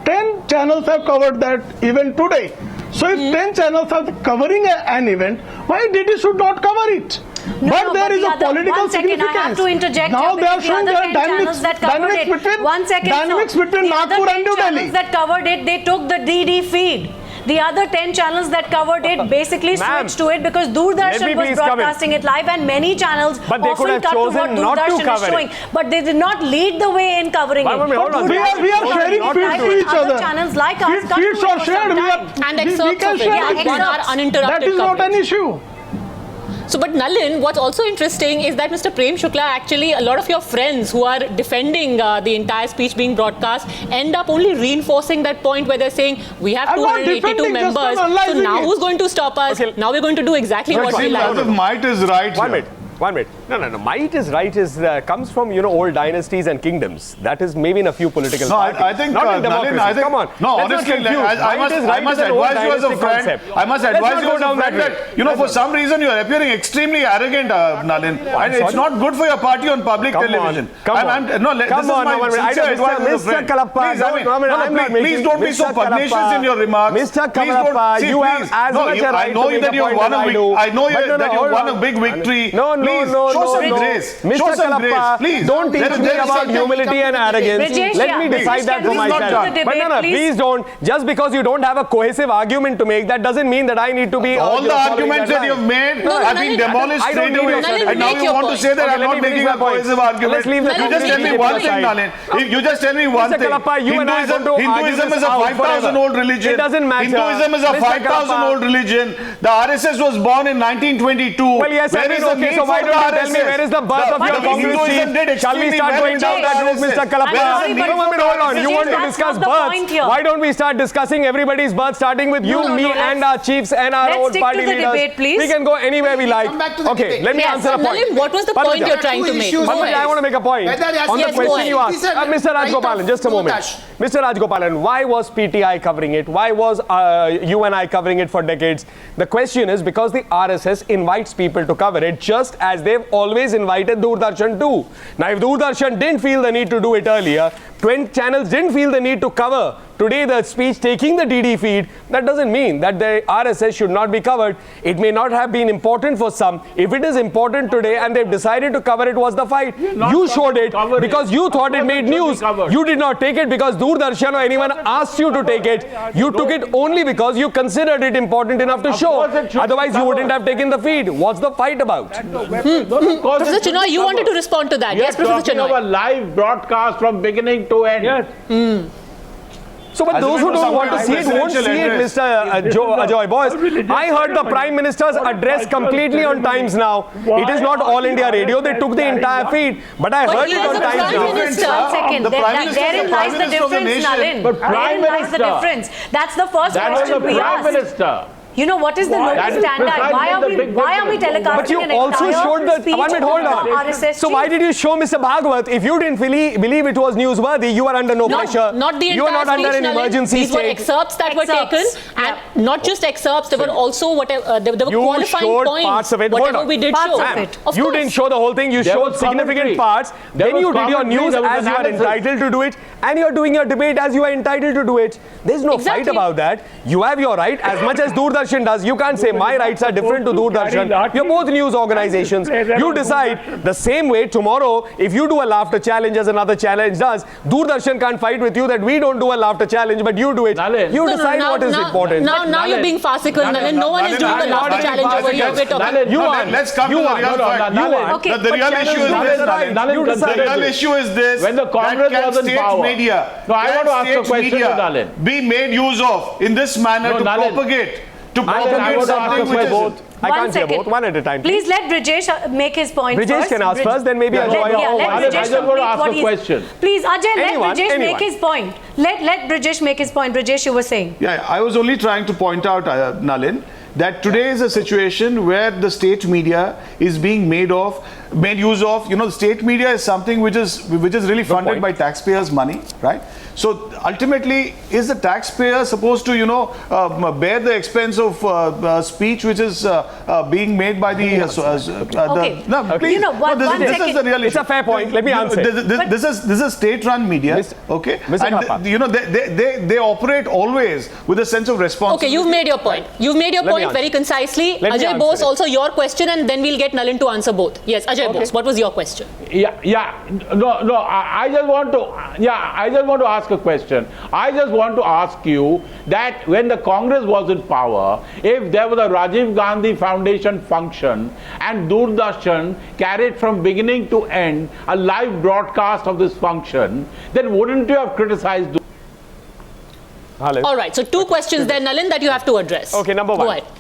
10 channels have covered that event today. So if 10 channels are covering an event, why DD should not cover it? But there is a political significance.
I have to interject.
Now they are
The
showing
other
there
10
are
channels that covered it.
dynamics between Nagpur and New
The other 10
Delhi.
channels that covered it, they took the DD feed. The other 10 channels that covered it basically switched to it because Doordarshan was broadcasting it live, and many channels
But they could
often
have
cut to what
chosen not to
Doordarshan is
cover it.
showing. But they did not lead the way in covering it.
Hold on.
We are sharing feeds to each
Other
other.
channels like us cut
Feeds
to it
are
for
shared.
some
We
time.
and
we
excerpts
can
of it.
share
Yeah,
it.
one hour uninterrupted
That is not an
coverage.
issue.
So, but Nalin, what's also interesting is that Mr. Prem Shukla, actually, a lot of your friends who are defending the entire speech being broadcast end up only reinforcing that point where they're saying we have
I'm not
282
defending, just
members. So
analyzing
now
it.
who's going to stop us?
Okay.
Now we're going to do exactly what we like.
Might is right.
1
here.
minute. 1 minute. No. Might is right comes from old dynasties and kingdoms. That is maybe in a few political parties.
I think
not in
Nalin,
democracies. Come on.
No,
Let's not
honestly,
confuse.
I
Might is right
must
is an old
advise you as a
dynastic
friend.
concept.
I must
Let's
advise
not
you
go
as a
down
friend
that
that for some reason you are appearing extremely arrogant, Nalin, and it's not good for your party on public television.
Come on.
This is my sincere advice as a friend. Please, please don't be so pugnacious in your remarks.
Mr. Kalappa, you have as much a right
I know
to make
that
a
you
point
won
as I do.
I know
But
that you won a big victory.
No.
Please
don't
show
know.
some grace.
Mr.
Show some
Kalappa,
grace, please.
don't teach me about humility and arrogance.
Brijesh,
Let
yeah.
me decide
Brijesh,
that
can
for
we
myself.
stick to the
But
debate,
no,
please?
please don't. Just because you don't have a cohesive argument to make, that doesn't mean that I need to be.
All the
following
arguments that
line.
you've made
No,
have
Nalin,
been demolished
I don't
straight away.
need to-
Nalin,
And now
make
you
your
want to
point.
say that
Okay,
I'm
let
not
me finish
making
my
a
point.
cohesive argument.
Let's leave the
Nalin,
You just tell me
make
one
your
thing,
point.
Nalin. You just tell me one
Mr.
thing.
Kalappa, you and I are going to argue
Hinduism
this
is a
out
5,000-old
forever.
religion.
It doesn't matter.
Hinduism is a
Mr.
5,000-old religion. The RSS was born in 1922.
Well, yes, I
Where
mean,
is the
okay,
need
so why
for
don't you
the
tell me
RSS?
where is the birth of
What
your
is
communist
Hinduism
chief?
did
Shall we
extremely
start
well
going down
without
that route,
RSS.
Mr. Kalappa?
I'm sorry, but-
No, hold on. You
Brijesh,
want to
that's
discuss
not the point
births?
here.
Why don't we start discussing everybody's birth, starting with you,
No,
me,
let's-
and our chiefs and our
let's
own
stick to
party
the
leaders?
debate, please.
We can go anywhere we like.
Come back to the
Okay,
debate.
let me
Yes,
answer a point.
Nalin, what was the point
Padmaja.
you're trying to
Two
make?
issues
Go
there.
Padmaja,
ahead.
I want to make a point
Whether as-
on the
Yes, go
question
ahead.
you asked.
These are
Mr.
right
Rajgopalan,
of
just a moment.
Doordarshan.
Mr. Rajgopalan, why was PTI covering it? Why was you and I covering it for decades? The question is because the RSS invites people to cover it, just as they've always invited Doordarshan too. Now, if Doordarshan didn't feel the need to do it earlier, 20 channels didn't feel the need to cover today the speech taking the DD feed, that doesn't mean that the RSS should not be covered. It may not have been important for some. If it is important today and they've decided to cover it, what's the fight? You showed it because you thought it made news. You did not take it because Doordarshan or anyone asked you to take it. You took it only because you considered it important enough to show. Otherwise, you wouldn't have taken the feed. What's the fight about?
Professor Chinoy, you wanted to respond to that.
We are
Yes, Professor
talking of a
Chinoy.
live broadcast from beginning to end.
Yes.
So, but
As
those
if
who
it was
don't want to
some
see
kind
it
of
won't see it,
presidential
Mr. Ajoy Boys. I heard the Prime Minister's address completely on Times Now. It is not All India Radio. They took the entire feed. But I
But
heard
he
it
is
on
the
Times
Prime
Now.
Minister.
One second.
The Prime Minister is
Therein
the
lies
Prime
the
Minister of the
difference,
nation.
Nalin.
But Prime
Therein lies the
Minister.
difference. That's the first
That was
question
the
we
Prime
asked.
Minister.
You know, what is the
That
local
is
standard?
precisely
Why are
the
we
big
telecasting
difference.
But you
an
also
entire
showed the.
speech
One minute, hold
of the
on.
RSS
So why
chief?
did you show Mr. Bhagwat? If you didn't believe it was newsworthy, you were under no pressure.
Not the
You
entire
are not under
speech,
an
Nalin.
emergency
These were
state.
excerpts that were taken,
Excerpts.
and not just excerpts. There were also whatever there were
You
qualifying
showed
points.
parts of it. Hold
Whatever
on.
we did
Parts
show.
of it.
Of
You
course.
didn't show the whole thing. You
There
showed
was
significant
commentary.
parts.
There
Then
was
you did your
commentary,
news
there was
as you are
analysis.
entitled to do it, and you're doing your debate as you are entitled to do it. There's no fight
Exactly.
about that. You have your right as much as Doordarshan does. You can't say my rights are different to Doordarshan. You're both news organizations. You decide the same way tomorrow. If you do a laughter challenge as another challenge does, Doordarshan can't fight with you that we don't do a laughter challenge, but you do it.
Nalin.
You
No,
decide
now,
what is
now,
important.
Now you're
Nalin.
being farcical, Nalin. No one is
Nalin,
doing the
I'm
laughter
not
challenge
being
over here. We're
farcical.
talking.
You
Nalin,
are.
let's come
You
to the
are.
real fact.
You are.
Okay,
The
but
real
channels
issue is
don't
this,
decide.
Nalin.
You
The
decide.
real issue is this.
When the Congress
that can
was in
state
power.
media,
No, I
can
want to ask a
state
question to
media
Nalin.
be made use of in this manner
No,
to
Nalin.
propagate. To
Nalin, I
propagate
want to ask
something
a
which is
question.
I can't hear both. One at a time.
Please let Brijesh make his point
Brijesh
first.
can ask first, then maybe Ajoy
Let
or
Brijesh
I just want to
complete
ask
what
a
he's-
question.
Please, Ajay,
Anyone,
let Brijesh
anyone.
make his point. Let Brijesh make his point. Brijesh, you were saying.
Yeah, I was only trying to point out, Nalin, that today is a situation where the state media is being made use of. You know, the state media is something which is really funded
point.
by taxpayers' money, right? So ultimately, is the taxpayer supposed to, bear the expense of speech which is being made by the?
Okay.
No, please.
You know, one
this is
second.
the real issue.
It's a fair point. Let me answer.
This is state-run media, okay?
Mr.
And
Kappa.
they operate always with a sense of responsibility.
Okay, you've made your point. You've made your
Let me
point very
answer.
concisely.
Let me
Ajay
answer
Bose,
it.
also your question, and then we'll get Nalin to answer both. Yes, Ajay Bose, what was your question?
No. I just want to ask a question. I just want to ask you that when the Congress was in power, if there was a Rajiv Gandhi Foundation function and Doordarshan carried from beginning to end a live broadcast of this function, then wouldn't you have criticized?
All right, so two questions there, Nalin, that you have to address.
Okay, number
Go
one.
ahead.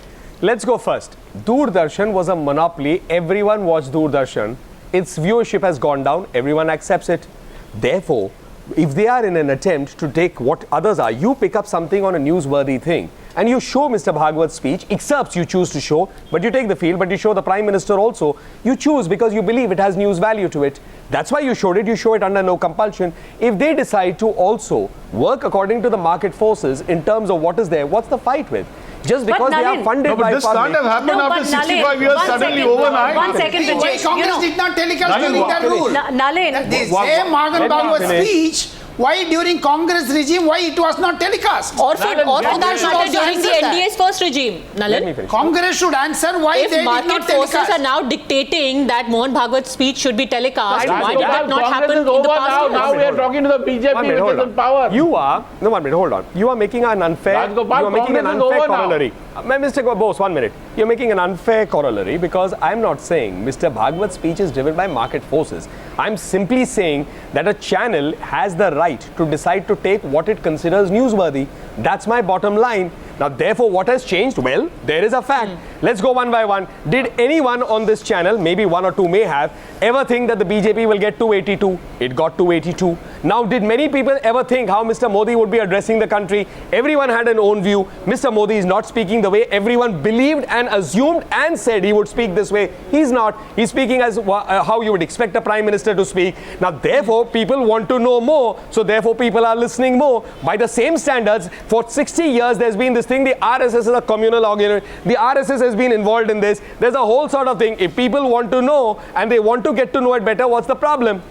Let's go first. Doordarshan was a monopoly. Everyone watched Doordarshan. Its viewership has gone down. Everyone accepts it. Therefore, if they are in an attempt to take what others are, you pick up something on a newsworthy thing and you show Mr. Bhagwat's speech, excerpts you choose to show, but you take the field, but you show the Prime Minister also. You choose because you believe it has news value to it. That's why you showed it. You show it under no compulsion. If they decide to also work according to the market forces in terms of what is there, what's the fight with? Just because they are
Nalin-
funded
No, but
by
this
public.
can't have happened
No,
after
but
65
Nalin,
years
one
suddenly
second.
overnight.
One second,
Why
Brijesh.
Congress did not telecast
Nalin,
during that rule?
Nalin,
The
What-
same Morgan
let me
Bhagwat
finish.
speech Why during Congress regime, why it was not telecast?
Or for that
should
matter
also
during the
answer that.
NDA's first regime,
Let me
Nalin.
finish.
Congress should answer why
If
they did
market
not
forces
telecast.
are now dictating that Mohan Bhagwat's speech should be telecast,
Right.
why did that not
Congress
happen
is
in the
over
past
now.
years?
Now we are talking to the BJP,
One minute,
which
hold
is
on.
in power.
You are, no, 1 minute, hold on. You are making an unfair,
Rajgopal,
you are making an
Congress is
unfair
over now.
corollary. Mr. Bose, 1 minute. You're making an unfair corollary because I'm not saying Mr. Bhagwat's speech is driven by market forces. I'm simply saying that a channel has the right to decide to take what it considers newsworthy. That's my bottom line. Now, therefore, what has changed? Well, there is a fact. Let's go one by one. Did anyone on this channel, maybe one or two may have, ever think that the BJP will get 282? It got 282. Now, did many people ever think how Mr. Modi would be addressing the country? Everyone had an own view. Mr. Modi is not speaking the way everyone believed and assumed and said he would speak this way. He's not. He's speaking as how you would expect a prime minister to speak. Now, therefore, people want to know more. So, therefore, people are listening more. By the same standards, for 60 years, there's been this thing. The RSS is a communal organ. The RSS has been involved in this. There's a whole sort of thing. If people want to know and they want to get to know it better, what's the problem?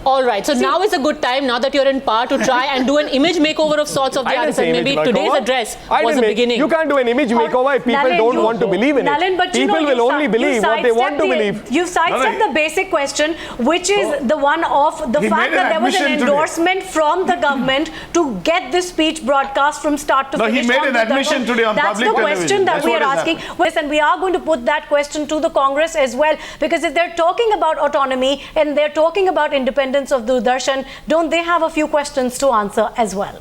All right, so now is a good time, now that you're in power, to try and do an image makeover of sorts of the
I didn't
RSS.
say
Maybe
image
today's
makeover.
address
I
was
didn't
the
make-
beginning.
You can't do an image makeover if people
Nalin,
don't
you-
want to believe in
Nalin,
it.
but you
People
know,
will only believe what they want to believe.
You sidestepped the basic question, which is the one of the
He
fact
made an
that there was an
admission today.
endorsement from the government to get this speech broadcast from start to
No, he
finish.
made
on
an
the
admission
Darshan.
today on
That's
public
the
television.
question that
That's
we
what
are
has
asking. Yes, and we are going to put that question to the Congress as well, because if they're talking about autonomy and they're talking about independence of Doordarshan, don't they have a few questions to answer as well?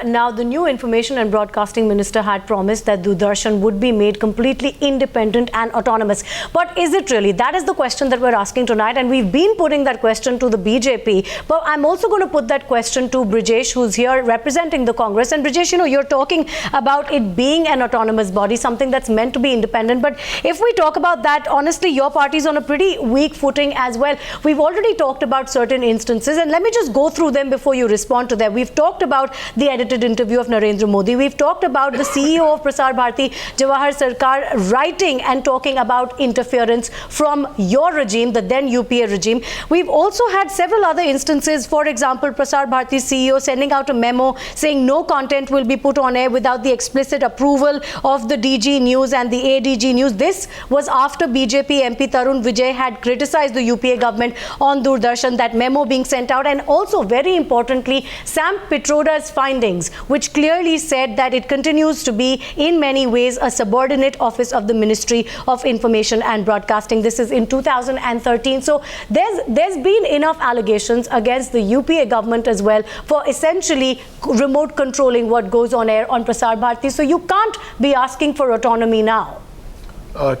Now, the new Information and Broadcasting Minister had promised that Doordarshan would be made completely independent and autonomous. But is it really? That is the question that we're asking tonight, and we've been putting that question to the BJP. But I'm also going to put that question to Brijesh, who's here representing the Congress. And Brijesh, you know, you're talking about it being an autonomous body, something that's meant to be independent. But if we talk about that, honestly, your party's on a pretty weak footing as well. We've already talked about certain instances, and let me just go through them before you respond to them. We've talked about the edited interview of Narendra Modi. We've talked about the CEO of Prasar Bharati, Jawahar Sarkar, writing and talking about interference from your regime, the then UPA regime. We've also had several other instances. For example, Prasar Bharati's CEO sending out a memo saying no content will be put on air without the explicit approval of the DG News and the ADG News. This was after BJP MP Tarun Vijay had criticized the UPA government on Doordarshan, that memo being sent out, and also very importantly, Sam Pitroda's findings, which clearly said that it continues to be in many ways a subordinate office of the Ministry of Information and Broadcasting. This is in 2013. So there's been enough allegations against the UPA government as well for essentially remote controlling what goes on air on Prasar Bharati. So you can't be asking for autonomy now.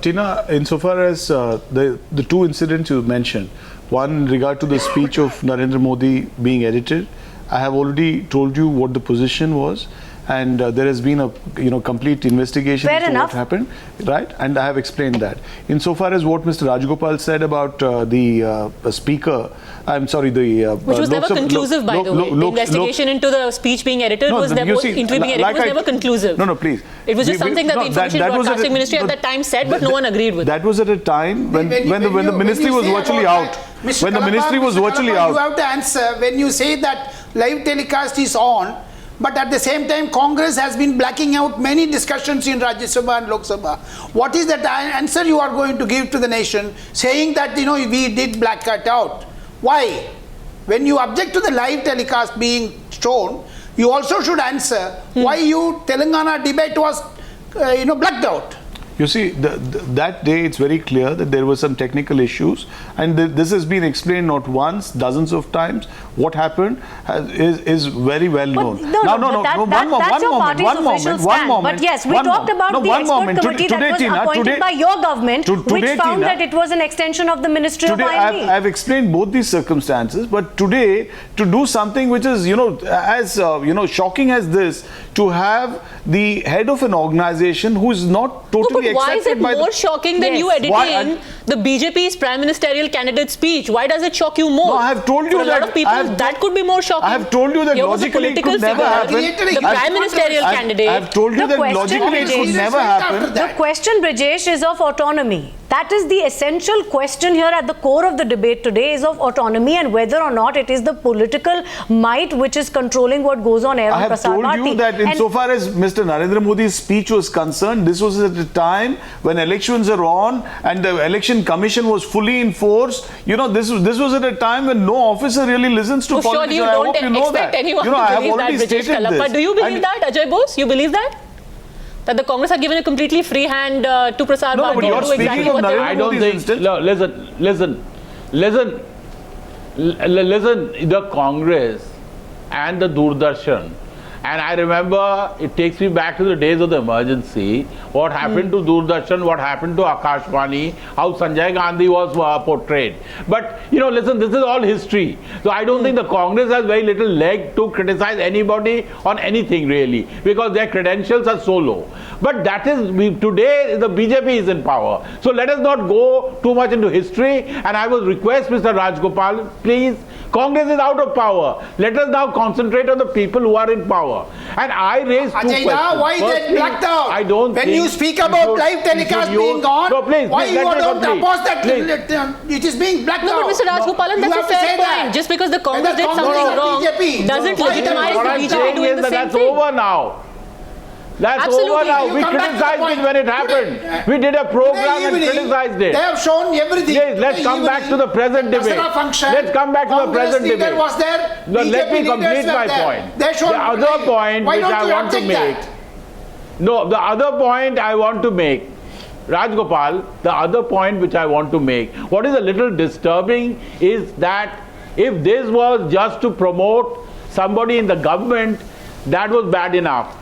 Tina, insofar as the two incidents you mentioned, one in regard to the speech of Narendra Modi being edited, I have already told you what the position was, and there has been a complete investigation
Fair
into
enough.
what happened, right? And I have explained that. Insofar as what Mr. Rajgopal said about the speaker, I'm sorry, the
Which was never conclusive, by the way. The investigation into the speech being edited was never never conclusive.
No, please.
It was just something that the Information and Broadcasting Ministry at that time said, but no one agreed with.
That was at a time when the ministry was virtually out. When the ministry was virtually out.
You have to answer when you say that live telecast is on, but at the same time Congress has been blacking out many discussions in Rajya Sabha and Lok Sabha. What is that answer you are going to give to the nation, saying that we did black it out? Why? When you object to the live telecast being shown, you also should answer why Telangana debate was blacked out.
You see, that day it's very clear that there were some technical issues, and this has been explained not once, dozens of times. What happened is very well known.
That's your party's official stand. But yes, we talked about the expert committee that was appointed by your government, which found that it was an extension of the Ministry of IMD.
I've explained both these circumstances, but today to do something which is as shocking as this, to have the head of an organization who is not totally
So why is
accepted
it
by
more
the...
shocking than
Yes.
you editing the BJP's prime ministerial candidate speech? Why does it shock you more?
No, I have told you
For a lot
that
of people,
I have
that could be more shocking.
I have told you that
Here was a
logically it
political
could never
figure,
happen.
the prime ministerial candidate.
I have told you
The
that
question
logically it could
is-
never happen.
The question, Brijesh, is of autonomy. That is the essential question here at the core of the debate today, is of autonomy and whether or not it is the political might which is controlling what goes on air
I
on
have
Prasar
told
Bharati.
you that
And
insofar as Mr. Narendra Modi's speech was concerned, this was at a time when elections are on and the election commission was fully in force. You know, this was at a time when no officer really listens to
So surely
politicians.
you
I
don't
hope you know
expect
that.
anyone
You know, I
to
have
believe that,
already
Brijesh
stated
Kalappa.
this.
Do you believe
And-
that, Ajay Bose? You believe that? That the Congress are given a completely free hand to Prasar
No, but
Bharati
you're
to do exactly
speaking of
what they
Narendra
want?
I don't
Modi's
think.
instance.
No, listen. The Congress and the Doordarshan, and I remember it takes me back to the days of the emergency. What happened to Doordarshan? What happened to Akashvani? How Sanjay Gandhi was portrayed. But you know, listen, this is all history. So I don't think the Congress has very little leg to criticize anybody on anything really, because their credentials are so low. But that is, today the BJP is in power. So let us not go too much into history. And I will request Mr. Rajgopal, please, Congress is out of power. Let us now concentrate on the people who are in power. And I raised two
Ajay,
questions.
why is it
Firstly,
blacked out?
I don't
When
think
you speak about
should-
live telecast
you should
being
use-
on,
No, please,
why
please,
you
let me
don't
complete.
oppose that?
Please.
It is being blacked
No,
out.
but Mr. Rajgopalan,
You
that's
have
a
to
fair
say
point.
that.
Just because the Congress
Whether
did something
Congress or
wrong
BJP.
doesn't
No,
legitimize
What
the
I'm
BJP
saying
doing
is
the
that
same
that's
thing.
over now. That's
Absolutely.
over now.
You
We
come back to the
criticized
point.
it when it happened. We did a program and
Today evening,
criticized it.
They have shown everything.
Yes, let's
Today
come back
evening,
to the present debate.
Dasara function,
Let's come back to the
Congress
present
leader
debate.
was there.
No, let
BJP
me
leaders
complete
were
my
there.
point.
They showed
The other point
Why
which
don't
I
you
want to
object
make.
that?
No, the other point I want to make, Rajgopal, the other point which I want to make, what is a little disturbing is that if this was just to promote somebody in the government, that was bad enough.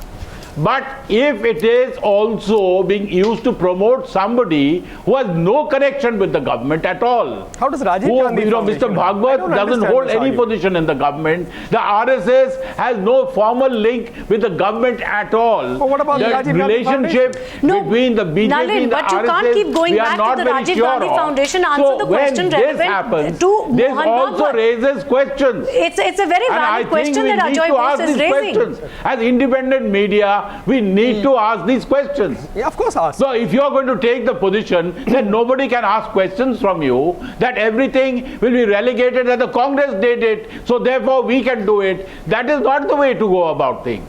But if it is also being used to promote somebody who has no connection with the government at all,
How does Rajiv
who,
Gandhi
Mr.
Foundation know? I
Bhagwat
don't
doesn't
understand
hold
this
any
argument.
position in the government. The RSS has no formal link with the government at all.
But what about the
the
Rajiv Gandhi
relationship
No,
between the BJP
Nalin,
and the
but you
RSS,
can't keep going
we are
back to
not
the
very
Rajiv
sure
Gandhi
of.
Foundation. Answer
So
the question
when this
relevant
happens,
to
this
Mohan
also
Bhagwat.
raises questions.
It's a very
And I
valid
think
question
we
that
need
Ajoy
to
Bose
ask
is
these
raising.
questions. As independent media, we need to ask these questions.
Yeah, of course, ask.
So if you are going to take the position that nobody can ask questions from you, that everything will be relegated that the Congress did it, so therefore we can do it, that is not the way to go about things.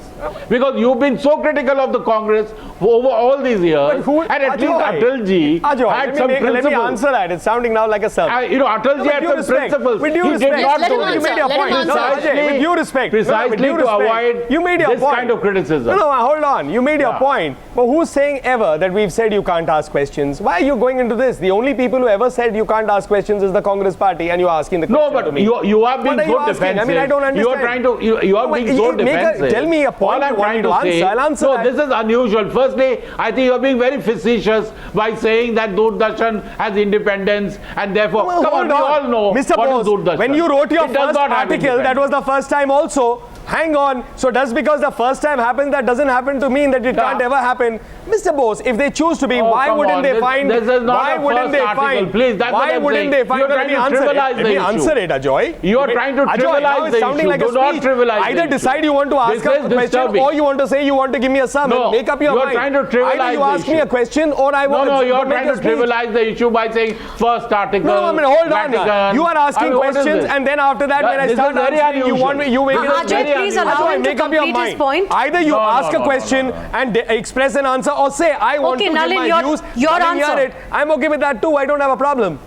Because you've been so critical of the Congress over all these years, and at least Atalji had some
let me
principles.
answer that. It's sounding now like a sermon.
You know, Atalji had some principles.
With due
He
respect,
did not
Let him
do
answer.
you made your
Let him
point.
answer.
No, Ajay, with due respect.
Precisely
with due
to
respect,
avoid
you made your
this
point.
kind of criticism.
No, hold on. You made your
Yeah.
point. But who's saying ever that we've said you can't ask questions? Why are you going into this? The only people who ever said you can't ask questions is the Congress party, and you're asking the question
No,
to
but
me.
you are being
What are you
so
asking?
defensive.
I mean, I don't understand.
You are trying to you are
No,
being so
make a-
defensive.
tell me a point
All I'm
you want
trying
me to
say.
answer. I'll answer
No,
that.
this is unusual. Firstly, I think you are being very facetious by saying that Doordarshan has independence and therefore,
Well,
come on,
hold
we all know
Mr.
what
Bose,
is Doordarshan.
when you wrote your
It does
first
not have
article, that was
independence.
the first time also. Hang on. So just because the first time happens, that doesn't happen to mean that it
Yeah.
can't ever happen. Mr. Bose, if they choose to be,
Oh,
why
come
wouldn't
on.
they
This-
find?
this is not
why
a
wouldn't
first
they
article.
find?
Please, that's
why
what I'm
wouldn't
saying.
they find?
You're
Let
trying
me
to
answer it.
trivialize
Let
the
me
issue.
answer it, Ajoy.
You are trying to
Ajoy,
trivialize
now it's
the
sounding
issue.
like a
Do not
speech.
trivialize
Either
the
decide
issue.
you want to ask
This
a
is
question,
disturbing.
or you want to say you want to give me a sermon.
No,
Make up your
you are
mind.
trying to trivialize
Either you
the
ask me
issue.
a question, or I want
No, you are
make
trying
a
to
speech.
trivialize the issue by saying first article.
No, I mean, hold on.
Vatican.
You are asking
I mean, what is
questions,
this?
and then after that, when I
This
start
is very
answering, you want me, you make it
Ajay,
very
please
unusual.
allow
Ajay,
him to
make up your
complete his
mind.
point.
Either you
No,
ask
no,
a
no,
question
no, no.
and express an answer, or say I want
Okay,
to give
Nalin,
my
your-
views.
your
I didn't hear
answer.
it. I'm okay with that too. I don't have a problem.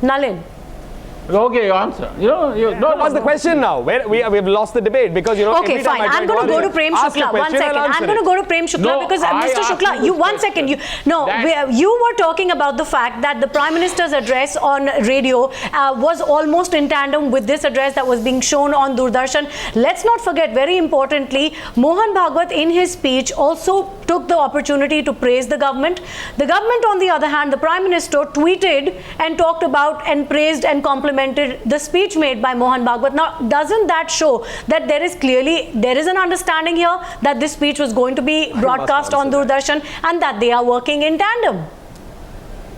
Nalin.
Okay, you answer.
What's the question now? We've lost the debate because
Okay,
every time
fine.
I try
I'm going to go
answer-
to Prem
ask a
Shukla. One
question,
second.
I'll
I'm
answer
going to
it.
go to Prem Shukla
No,
because
I
Mr.
asked
Shukla,
you
you
this
one
question.
second.
That-
You were talking about the fact that the Prime Minister's address on radio was almost in tandem with this address that was being shown on Doordarshan. Let's not forget, very importantly, Mohan Bhagwat in his speech also took the opportunity to praise the government. The government, on the other hand, the Prime Minister tweeted and talked about and praised and complimented the speech made by Mohan Bhagwat. Now, doesn't that show that there is an understanding here that this speech was going to be broadcast on Doordarshan and that they are working in tandem?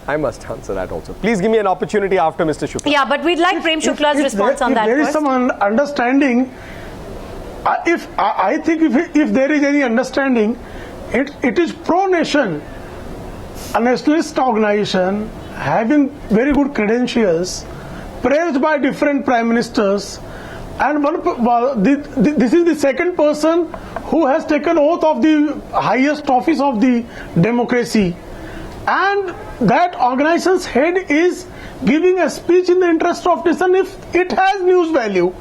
I must answer that also. Please give me an opportunity after Mr. Shukla.
Yeah, but we'd like Prem Shukla's response on that
There is
first.
some understanding. I think if there is any understanding, it is pro-nation, a nationalist organization having very good credentials, praised by different prime ministers, and this is the second person who has taken oath of the highest office of the democracy, and that organization's head is giving a speech in the interest of nation. If it has news value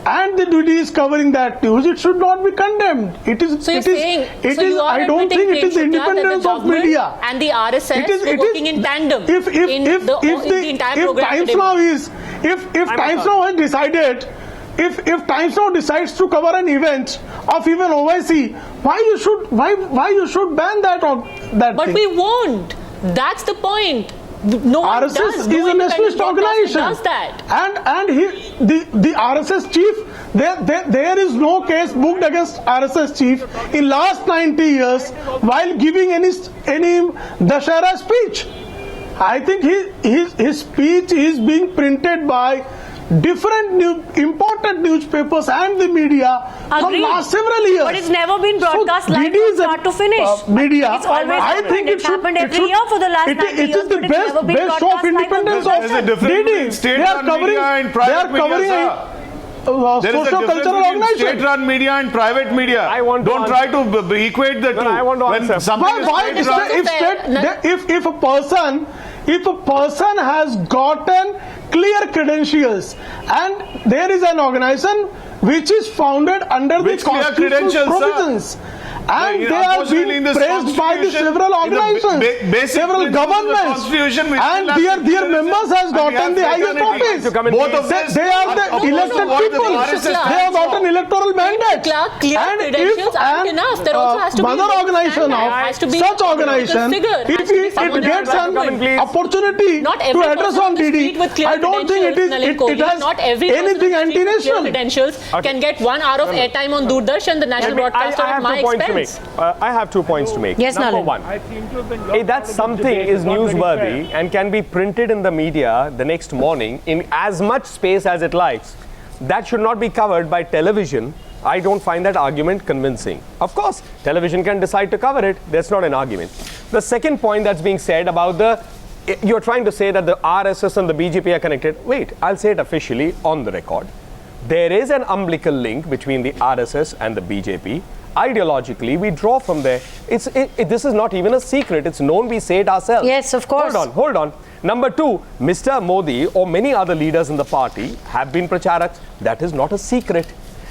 and the duty is covering that news, it should not be condemned. It is.
So you're saying,
I don't think it is the independence of media
and the RSS were working in tandem
if
the entire program
Times
today.
Now is if Times Now has decided, if Times Now decides to cover an event of even OIC, why you should ban that
But
thing?
we won't. That's the point. No one
RSS
does.
is
No
a nationalist
independent broadcaster
organization.
does that.
And the RSS chief, there is no case booked against RSS chief in last 90 years while giving any Dashera speech. I think his speech is being printed by different important newspapers and the media for
Agreed.
last several years.
But it's never been broadcast live
DD
from
is a,
start to finish.
media.
It's always
I
happened.
think
It's happened every
should-
year for the last 90
it
years,
is the
but it's never been
best show of
broadcast live on
independence
Doordarshan.
of
There's a
difference
DD.
between state-run media and private media,
They are covering
There is a difference
socio-cultural
between
organization.
state-run media and private media.
I want to
Don't try to equate the two.
I want to
When
answer.
something is
Why
state-run,
if a person has gotten clear credentials and there is an organization which is founded under
Which
the
clear
constitutional
credentials, sir?
provisions, and
No,
they are
unfortunately,
being
in this
praised by the
constitution,
several
in the
organizations,
basic
several
principles of the
governments,
constitution, we
and
still have
their
citizenship
members has
and we
gotten
have
the highest
fraternity.
office.
To come and
Both of
They,
these
they are the
opposed to
elected
what the
people.
RSS
They have
stands
got an
for.
electoral mandate.
Clear
And
credentials
if
aren't enough. There also has to be
mother
a
organization
standard.
of
Has to be
such
a
organization,
figure. Has
if
to be
it
someone
gets
who has
an
to come in.
opportunity
Not
to
every
address
person
on
on the street
DD,
with clear
I don't think
credentials, Nalin
it
Kohli.
has
Not every person
anything
on the street with clear
anti-national.
credentials can get 1 hour of airtime on Doordarshan, the national broadcaster,
I
at
have
my
2 points to make.
expense.
I have 2 points to make.
Yes,
Number
Nalin.
one,
I seem to have been
if that something is newsworthy and can be printed in the media the next morning in as much space as it likes, that should not be covered by television. I don't find that argument convincing. Of course, television can decide to cover it. That's not an argument. The second point that's being said about you're trying to say that the RSS and the BJP are connected. Wait, I'll say it officially on the record. There is an umbilical link between the RSS and the BJP. Ideologically, we draw from there. This is not even a secret. It's known. We say it ourselves.
Yes, of course.
Hold on. Number 2, Mr. Modi or many other leaders in the party have been pracharaks. That is not a secret.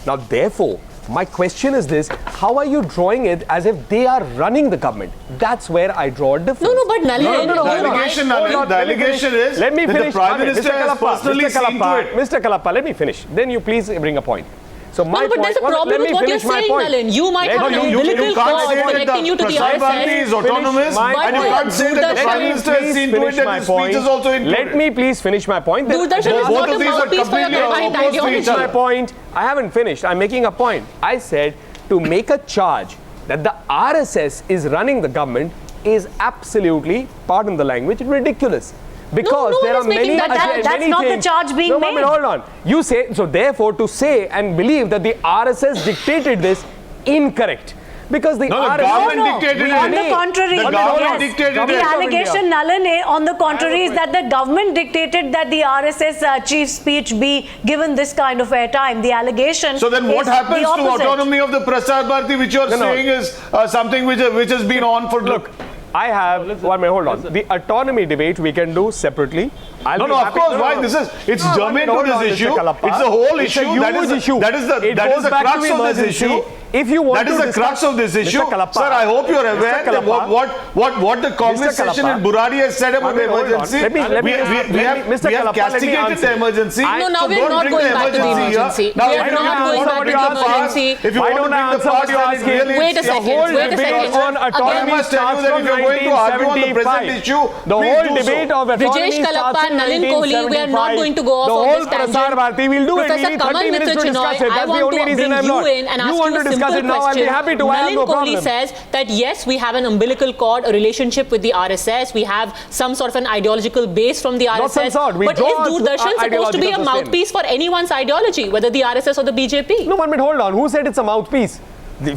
Now, therefore, my question is this: how are you drawing it as if they are running the government? That's where I draw a difference.
No, but Nalin,
No,
The
hold on.
allegation,
Hold
Nalin,
on,
the
let me
allegation
finish.
is
Let me
that the
finish.
Prime
Okay,
Minister
Mr.
has
Kalappa,
personally
Mr.
seen to
Kalappa,
it.
Mr. Kalappa, let me finish. Then you please bring a point. So my
No, but
point,
there's a problem
let
with
me
what you're
finish my
saying,
point.
Nalin. You might
Let
have
me-
an
you-
umbilical
You can't
cord
say that
connecting you to the
Prasar Bharati
RSS.
is autonomous
my
and you
point.
can't say that the
Doordarshan-
Prime Minister has seen to it that his speech is also included.
Let me please finish my point.
Doordarshan is
Both
not
of
a
these are
mouthpiece for your
completely
combined
opposed to each
ideology.
My
other.
point. I haven't finished. I'm making a point. I said to make a charge that the RSS is running the government is absolutely, pardon the language, ridiculous. Because
no
there
one
are
is making
many,
that
That's
many
not the
things.
charge being
no,
made.
Hold on. You say, so therefore to say and believe that the RSS dictated this, incorrect. Because the
No, the
RSS...
government dictated
On
it.
the contrary,
The government dictated
the
it.
allegation, Nalin, on the contrary, is that the government dictated that the RSS chief's speech be given this kind of airtime. The allegation.
So then what
is the
happens to
opposite.
autonomy of the Prasar Bharati, which you are saying is something which has been on for...
Look, I have. One minute, hold on. The autonomy debate we can do separately.
No, of course. Why? It's germane to this issue. It's the whole issue. That is the crux of this issue.
If you want
that is the crux of this issue, sir. I hope you are aware that what the Congress session in Burari has said about the emergency. We have castigated the emergency.
No, now we are not going back to the emergency. We are not going back to the emergency.
If you want to bring the past,
wait a second. Wait a second.
I must tell you that if you are going to argue on the present issue,
the whole debate of
Brijesh Kalappa, Nalin Kohli, we are not going to go off on this tangent.
We'll do
Professor
it.
Kamal Mitra Chinoy, I want to bring you in and ask you a simple question. Nalin Kohli says that yes, we have an umbilical cord, a relationship with the RSS. We have some sort of an ideological base from the RSS. But is Doordarshan supposed to be a mouthpiece for anyone's ideology, whether the RSS or the BJP?
No, one minute, hold on. Who said it's a mouthpiece?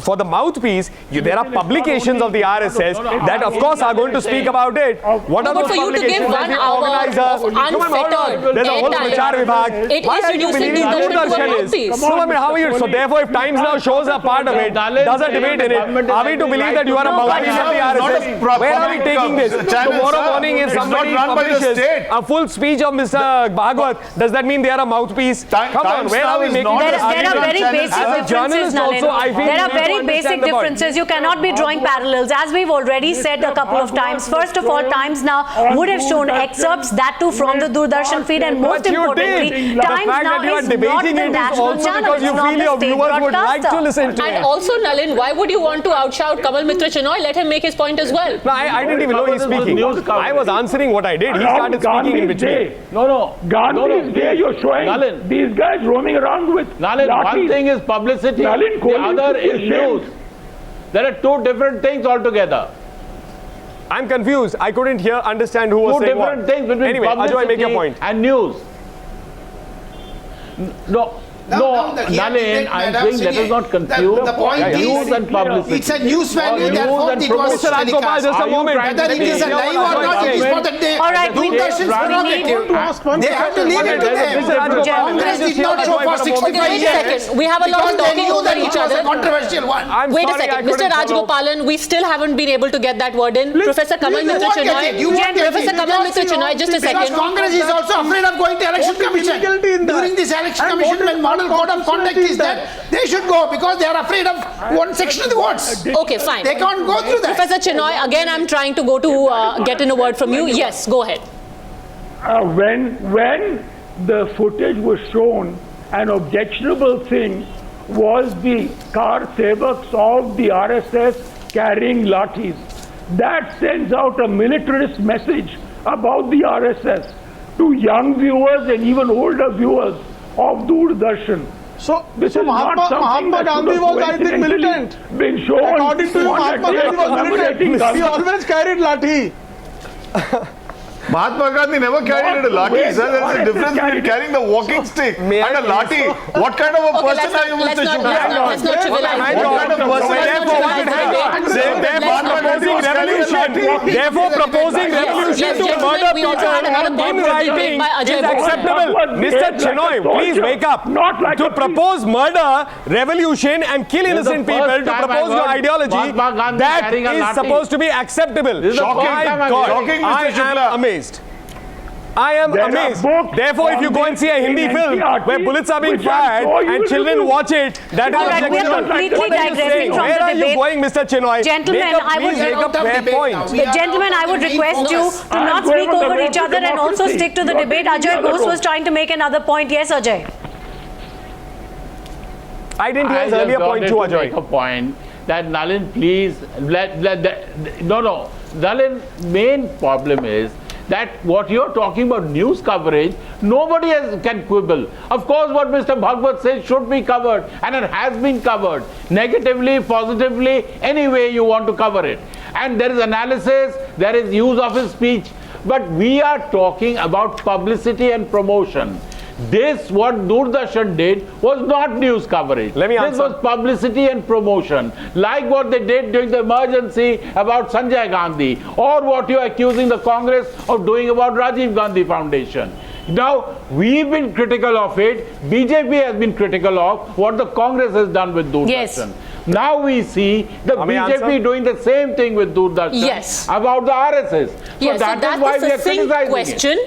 For the mouthpiece, there are publications of the RSS that, of course, are going to speak about it. What are those
for you to give
publications?
1 hour of unfettered
There's a whole Prachar Vibhag.
It
Why
is
are you
reducing
believing
Doordarshan
Doordarshan
to a
is? No, I mean, how are you? So therefore, if Times Now shows a part of it, does a debate in it, are we to believe that you are a mouthpiece of the RSS? Where are we taking this? Tomorrow morning, if somebody publishes a full speech of Mr. Bhagwat, does that mean they are a mouthpiece? Come on, where are we making this?
There are very basic differences, Nalin. There are very basic differences. You cannot be drawing parallels. As we've already said a couple of times, first of all, Times Now would have shown excerpts, that too from the Doordarshan feed, and most importantly, Times Now is not the national channel.
Because you feel your viewers would like to listen to it.
And also, Nalin, why would you want to outshout Kamal Mitra Chinoy? Let him make his point as well.
No, I didn't even know he's speaking. I was answering what I did. He started speaking in between.
Gandhi's Day, you're showing
Nalin.
these guys roaming around with
Nalin, one thing is publicity,
Nalin
the other is news. There are two different things altogether.
I'm confused. I couldn't understand who was
Two
saying what.
different things between
Anyway, Ajoy, make your point.
and news. Nalin, I'm saying let us not confuse
the point
news
is,
and publicity.
it's a news value, therefore it was
Mr. Rajgopal, just a moment.
Whether it is a live or not, it is for the day.
All right,
Doordarshan's prerogative. They have to leave it to them. Congress did not show for 65
Wait a
years.
second. We have a lot of
Because they
talking
knew
over
that it
each
was a
other.
controversial one.
Wait a second. Mr. Rajgopalan, we still haven't been able to get that word in. Professor Kamal
You
Mitra
won't get it. You
Chinoy.
won't get
Professor
it.
Kamal Mitra Chinoy, just a
Because
second.
Congress is also afraid of going to election commission. During this election commission, when model code of conduct is there, they should go because they are afraid of one section of the votes.
Okay, fine.
They can't go through that.
Professor Chinoy, again, I'm trying to go to get in a word from you. Yes, go ahead.
when the footage was shown, an objectionable thing was the car sevaks of the RSS carrying lathis. That sends out a militarist message about the RSS to young viewers and even older viewers of Doordarshan.
So,
This is not something
Mahatma
that
Gandhi
should have
was, I think,
coincidentally
militant.
been shown
According to you,
on a
Mahatma
day
Gandhi
of
was
commemorating
militant. He
Gandhi.
always carried lathi.
Mahatma Gandhi never carried a lathi, sir. There is a difference between carrying the walking stick and a lathi. What kind of a person are you, Mr. Shukla?
Let's not trivialize
What kind of person are you?
Therefore, proposing revolution to murder people in writing is acceptable. Mr. Chinoy, please wake up. To propose murder, revolution, and kill innocent people, to propose your ideology, that is supposed to be acceptable.
Shocking,
I
Mr. Shukla.
am amazed. I am amazed. Therefore, if you go and see a Hindi film where bullets are being fired and children watch it, that is
Alright, we are
objectionable.
completely
What are you
digressing
saying?
from
Where
the
are you
debate.
going, Mr. Chinoy?
Gentlemen, I would-
make a fair point.
Gentlemen, I would request you to not speak over each other and also stick to the debate. Ajay Bose was trying to make another point. Yes, Ajay.
I didn't hear his
just
earlier point
wanted
too,
to make
Ajay.
a point that Nalin, please, no. Nalin, main problem is that what you're talking about news coverage, nobody can quibble. Of course, what Mr. Bhagwat says should be covered, and it has been covered negatively, positively, any way you want to cover it. And there is analysis, there is use of his speech, but we are talking about publicity and promotion. This, what Doordarshan did, was not news coverage.
Let me answer.
This was publicity and promotion, like what they did during the emergency about Sanjay Gandhi, or what you are accusing the Congress of doing about Rajiv Gandhi Foundation. Now, we've been critical of it. BJP has been critical of what the Congress has done with Doordarshan.
Yes.
Now we see the
May I
BJP
answer?
doing the same thing with Doordarshan
Yes.
about the RSS.
Yes, so
that
that's
is why
the
we are
succinct
criticizing
question.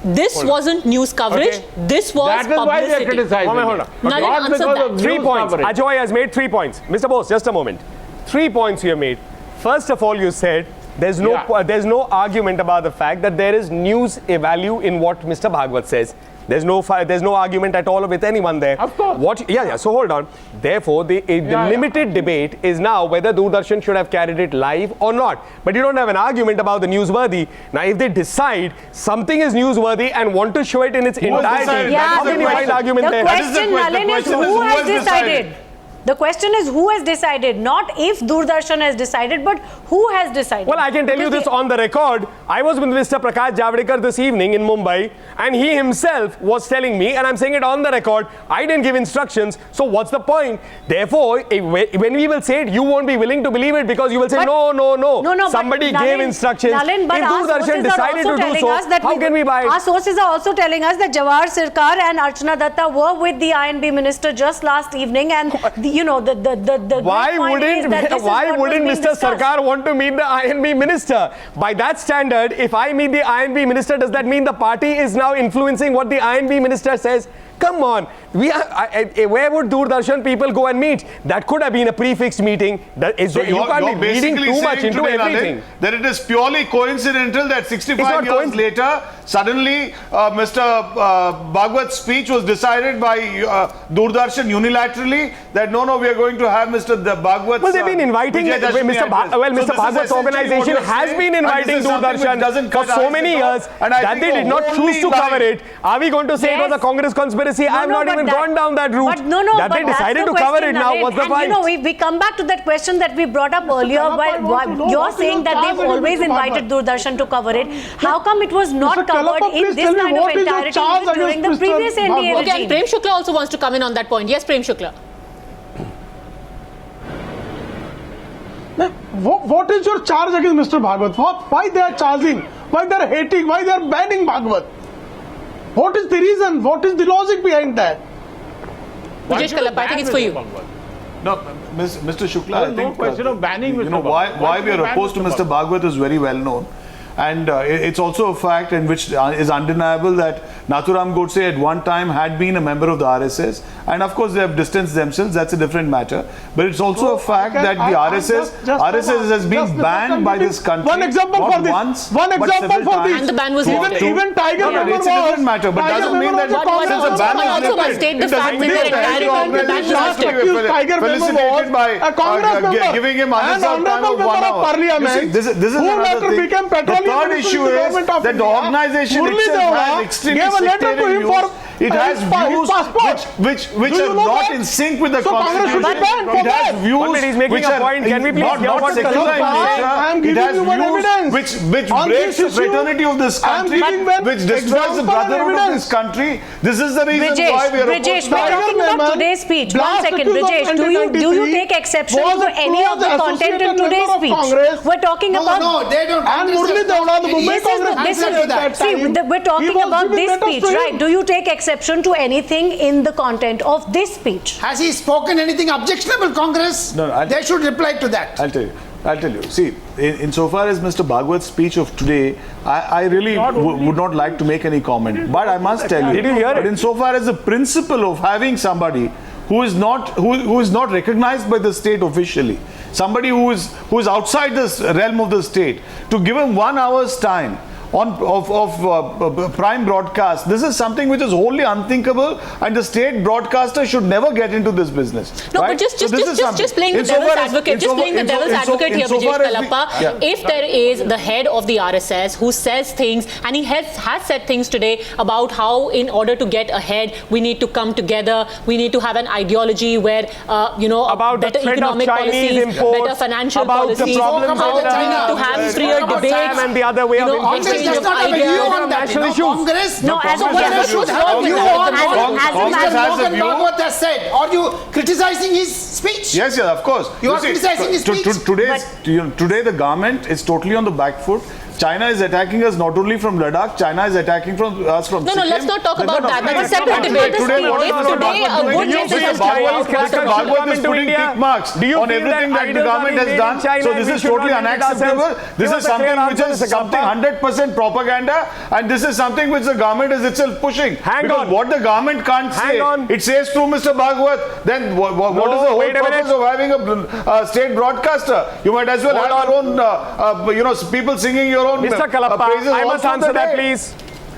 This wasn't news coverage.
Okay.
This was
That is why we are
publicity.
criticizing
Hold on.
it.
Nalin,
Not
answer
because
that.
of
3
news
points.
coverage.
Ajoy has made 3 points. Mr. Bose, just a moment. 3 points you have made. First of all, you said there's no argument about the fact that there is news value in what Mr. Bhagwat says. There's no argument at all with anyone there.
Of course.
So hold on. Therefore, the limited debate is now whether Doordarshan should have carried it live or not. But you don't have an argument about the newsworthy. Now, if they decide something is newsworthy and want to show it in its entirety,
decided?
how can you find argument
the
there?
question,
That is the
Nalin, is
question.
who
Who
has
has
decided?
decided?
The question is who has decided, not if Doordarshan has decided, but who has decided.
Well, I can tell you
Because
this on the record. I was with Mr. Prakash Javadekar this evening in Mumbai, and he himself was telling me, and I'm saying it on the record, I didn't give instructions, so what's the point? Therefore, when we will say it, you won't be willing to believe it because you will say,
But-
no, somebody
but
gave
Nalin-
instructions.
Nalin, but
if
our
Doordarshan
sources are
decided
also
to do
telling
so,
us that
how can we buy it?
Our sources are also telling us that Jawahar Sirkar and Archana Datta were with the INB minister just last evening, and the
Why wouldn't Mr. Sarkar want to meet the INB minister? By that standard, if I meet the INB minister, does that mean the party is now influencing what the INB minister says? Come on, where would Doordarshan people go and meet? That could have been a prefixed meeting.
So
You can't be reading too much into everything.
That it is purely coincidental that 65
not
years later, suddenly Mr. Bhagwat's speech was decided by Doordarshan unilaterally that no, we are going to have Mr. Bhagwat's.
Well, they've been inviting Mr. Bhagwat's organization has been inviting Doordarshan for so many years that they did not choose to cover it. Are we going to say it was a Congress conspiracy? I've not even gone down that route.
But
that they decided to cover it now. What's the fight?
We come back to that question that we brought up earlier. You're saying that they've always invited Doordarshan to cover it. How come it was not covered in this kind of entirety even during the previous NDA
Okay,
regime?
and Prem Shukla also wants to come in on that point. Yes, Prem Shukla.
What is your charge against Mr. Bhagwat? Why they are charging? Why they are hating? Why they are banning Bhagwat? What is the reason? What is the logic behind that?
Rajesh Kalappa, I think it's for you.
No, Mr. Shukla,
There
I
is
think
no question of banning Mr. Bhagwat.
why we are opposed to Mr. Bhagwat is very well known. And it's also a fact in which is undeniable that Nathuram Godse at one time had been a member of the RSS, and of course they have distanced themselves. That's a different matter. But it's also a fact that the RSS has been banned by this country.
One example
not
for this.
once,
One
but
example
several
for this.
times.
And the ban was lifted.
Even Tiger Member
it's a different matter, but
Tiger
doesn't mean
Member
that
was a
since
Congress
the ban
I
was
also
lifted,
must state the
it doesn't
fact
mean
that
that
the
the
entire
organization has to be
Tiger Member
felicitated
was
by
a Congress member
giving him
and
unnecessary time
honorable
of 1
member of
hour.
Parliament
You see, this is
who
another
later
thing.
became
The
petroleum
third
minister
issue
in the
is
government of
that the
India.
organization
Murli
itself
Deora
has extremely
gave a letter to
sectarian
him for
views. It has views which
Do you
are
know
not
that?
in sync with the
So Congress should be
constitution.
banned for
It has
that.
views
1 minute, he's making
which
a
are
point. Can we please
not
hear what
secular in
Kalappa,
nature.
I am
It
giving
has
you one evidence.
which
On
breaks
this
the
issue,
fraternity of this
I am
country,
giving one
which destroys the
example and
brotherhood of
evidence.
this country. This is the reason why we are
Brajesh,
opposed
we're
to
talking about
Member,
today's speech. One
blast
second,
accused of
Brajesh, do you
2023
take exception
was
to
a
any of the
close
content in
associated
today's
member of
speech?
Congress.
We're talking about.
No, they don't.
And Murli Deora, the Mumbai Congress.
We're talking about this speech, right? Do you take exception to anything in the content of this speech?
Has he spoken anything objectionable, Congress?
No,
they should reply to that.
I'll tell you. See, insofar as Mr. Bhagwat's speech of today, I really would not like to make any comment. But I must tell you,
Did you hear
but
it?
insofar as the principle of having somebody who is not recognized by the state officially, somebody who is outside this realm of the state, to give him 1 hour's time of prime broadcast, this is something which is wholly unthinkable, and the state broadcaster should never get into this business.
No,
right?
but just playing the
Insofar
devil's
as-
advocate, just playing the devil's advocate here,
insofar
Brajesh
as we-
Kalappa.
Yeah.
If there is the head of the RSS who says things, and he has said things today about how in order to get ahead, we need to come together, we need to have an ideology where,
About the
better
threat of
economic
Chinese
policies,
imports,
better financial
about the
policies,
problems
how
with
we need
China,
to have freer
about
debates,
Sam
and the other way of
Congress
exchange
does
of
not have a
ideas.
view on that.
national issues.
Congress,
No, as a
Congress should have a
with
view
that.
on
Congress has a
Mr.
view.
Bhagwat has said. Are you criticizing his speech?
Yes, of course.
You are criticizing his speech.
Today the government is totally on the back foot. China is attacking us not only from Ladakh, China is attacking us from
No,
Sikkim.
let's not talk about that. That's a
Today,
separate debate.
today, what is Mr.
Today, a
Bhagwat
good
doing?
message has
Mr. Bhagwat is putting tick marks
Do you
on
feel
everything that the
idols are
government has
being
done.
made in China
So
and
this
we
is
should
totally
not limit
unacceptable.
ourselves?
This
Give
is
us a clear
something which
answer,
is
Mr.
something
Kalpa.
100% propaganda, and this is something which the government is itself pushing.
Hang
Because
on.
what the government can't
Hang
say,
on.
it says through Mr. Bhagwat. Then what is the whole
wait a minute.
purpose of having a state broadcaster? You might as well have your own, people singing your own
Mr. Kalappa,
praises
I
all
must
through
answer
the
that,
day.
please.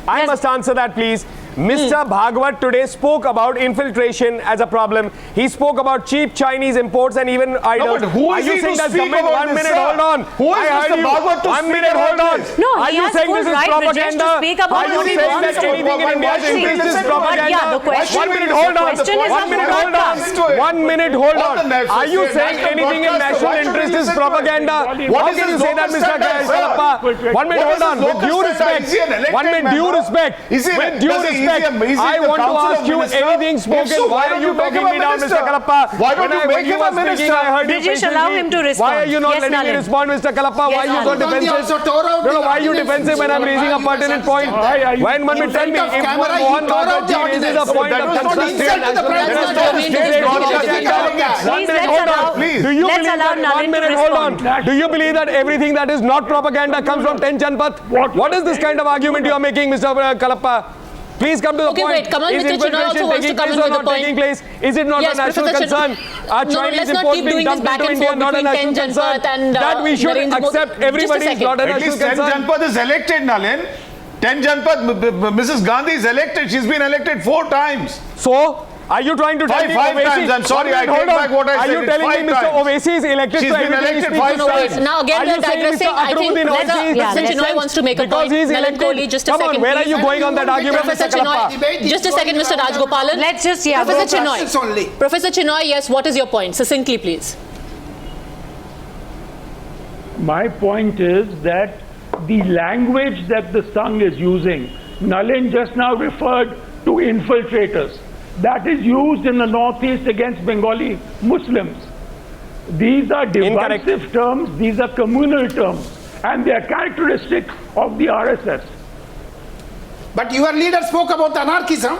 I must answer that, please. Mr. Bhagwat today spoke about infiltration as a problem. He spoke about cheap Chinese imports and even idols.
but who is
Are you
he
saying
to
that's
speak
government?
about
1
this,
minute,
sir?
hold on.
Who is
I heard
Mr.
you.
Bhagwat to
1
speak
minute,
about
hold on.
this?
No,
Are
he
you
has
saying
full
this is
right, Brijesh, to
propaganda?
speak about
Are you
what he
saying
wants
that
to.
anything in India is
See,
interest is
but
propaganda?
yeah, the question
1 minute,
is-
hold
the
on.
question is
1
on
minute,
the
hold on.
broadcast.
1 minute, hold
On
on.
the national-
Are you saying
national
anything in
broadcaster,
national
why should
interest
we
is
listen to it?
propaganda?
What
How
is
can you
this
say that,
local
Mr.
standard, sir?
Kalappa? 1 minute,
What
hold
is
on.
this
With
local
due
standard?
respect,
Is he an elected
1 minute, due
member?
respect.
Is he-
With due
does he- is he
respect,
a- is he
I
the
want to
council
ask
of
you
minister?
anything
If
spoken.
so,
Why are you
don't
talking
make him a
me down, Mr.
minister?
Kalappa?
Why don't you make
When you
him
were
a
speaking,
minister?
I heard you
Brijesh, allow
patiently.
him to
Why
respond.
are you not
Yes,
letting me
Nalin.
respond, Mr. Kalappa? Why are you
Nalin.
so
Gandhi
defensive?
also tore out
No,
the
why are you
ordinance.
defensive when I'm raising a pertinent point? When one will tell me,
In front of
if
camera, he
Mohan
tore out the
Bhagwat raises a
ordinance.
point
That
of
was not
concern,
insult to the Prime
then
Minister.
that is
Please
state
let
broadcasting.
us
1 minute,
let's
hold
allow-
on. Do you
let's
believe
allow
that,
Nalin
1
to
minute, hold on.
respond.
Do you believe that everything that is not propaganda comes from 10 Janpath? What is this kind of argument you are making, Mr. Kalappa? Please come to the
Okay,
point.
wait, Kamal,
Is
Mr. Chinoy also
infiltration
wants to
taking
come
place
in
or
with the
not
point.
taking place? Is it not
Yes,
a national
Professor
concern? Are
No,
Chinese
let's not
imports
keep
being
doing this
dumped
back
into
and
India
forth
not a
between
national
10
concern?
Janpath and,
That we should
Narendra Modi.
accept
Just a
everybody is
second.
not a
At
national
least 10
concern.
Janpath is elected, Nalin. 10 Janpath, Mrs. Gandhi is elected. She's been elected 4 times.
So, are you trying to tell me
Five
Owaisi?
times. I'm sorry,
1 minute,
I take
hold on.
back what I
Are
said.
you
It's
telling me
5
Mr.
times.
Owaisi is elected
She's
so
been
everything he
elected
speaks
5
is
No, wait.
right?
Now again
Are
we are
you saying
digressing.
Mr.
I think
Akruddin
let's
Owaisi is
Professor
innocent
Chinoy wants to make a
because
point.
he's
Nalin
elected?
Kohli, just a
Come on,
second,
where are
please.
you going on that argument,
Professor
Mr. Kalappa?
Chinoy, just a second, Mr. Rajgopalan.
Let's just, yeah.
Professor
Broadcasters only.
Chinoy. Professor Chinoy, yes, what is your point? Succinctly, please.
My point is that the language that the Sangh is using, Nalin just now referred to infiltrators. That is used in the Northeast against Bengali Muslims. These are divisive terms, these are communal terms, and they are characteristic of the RSS.
But your leader spoke about anarchism.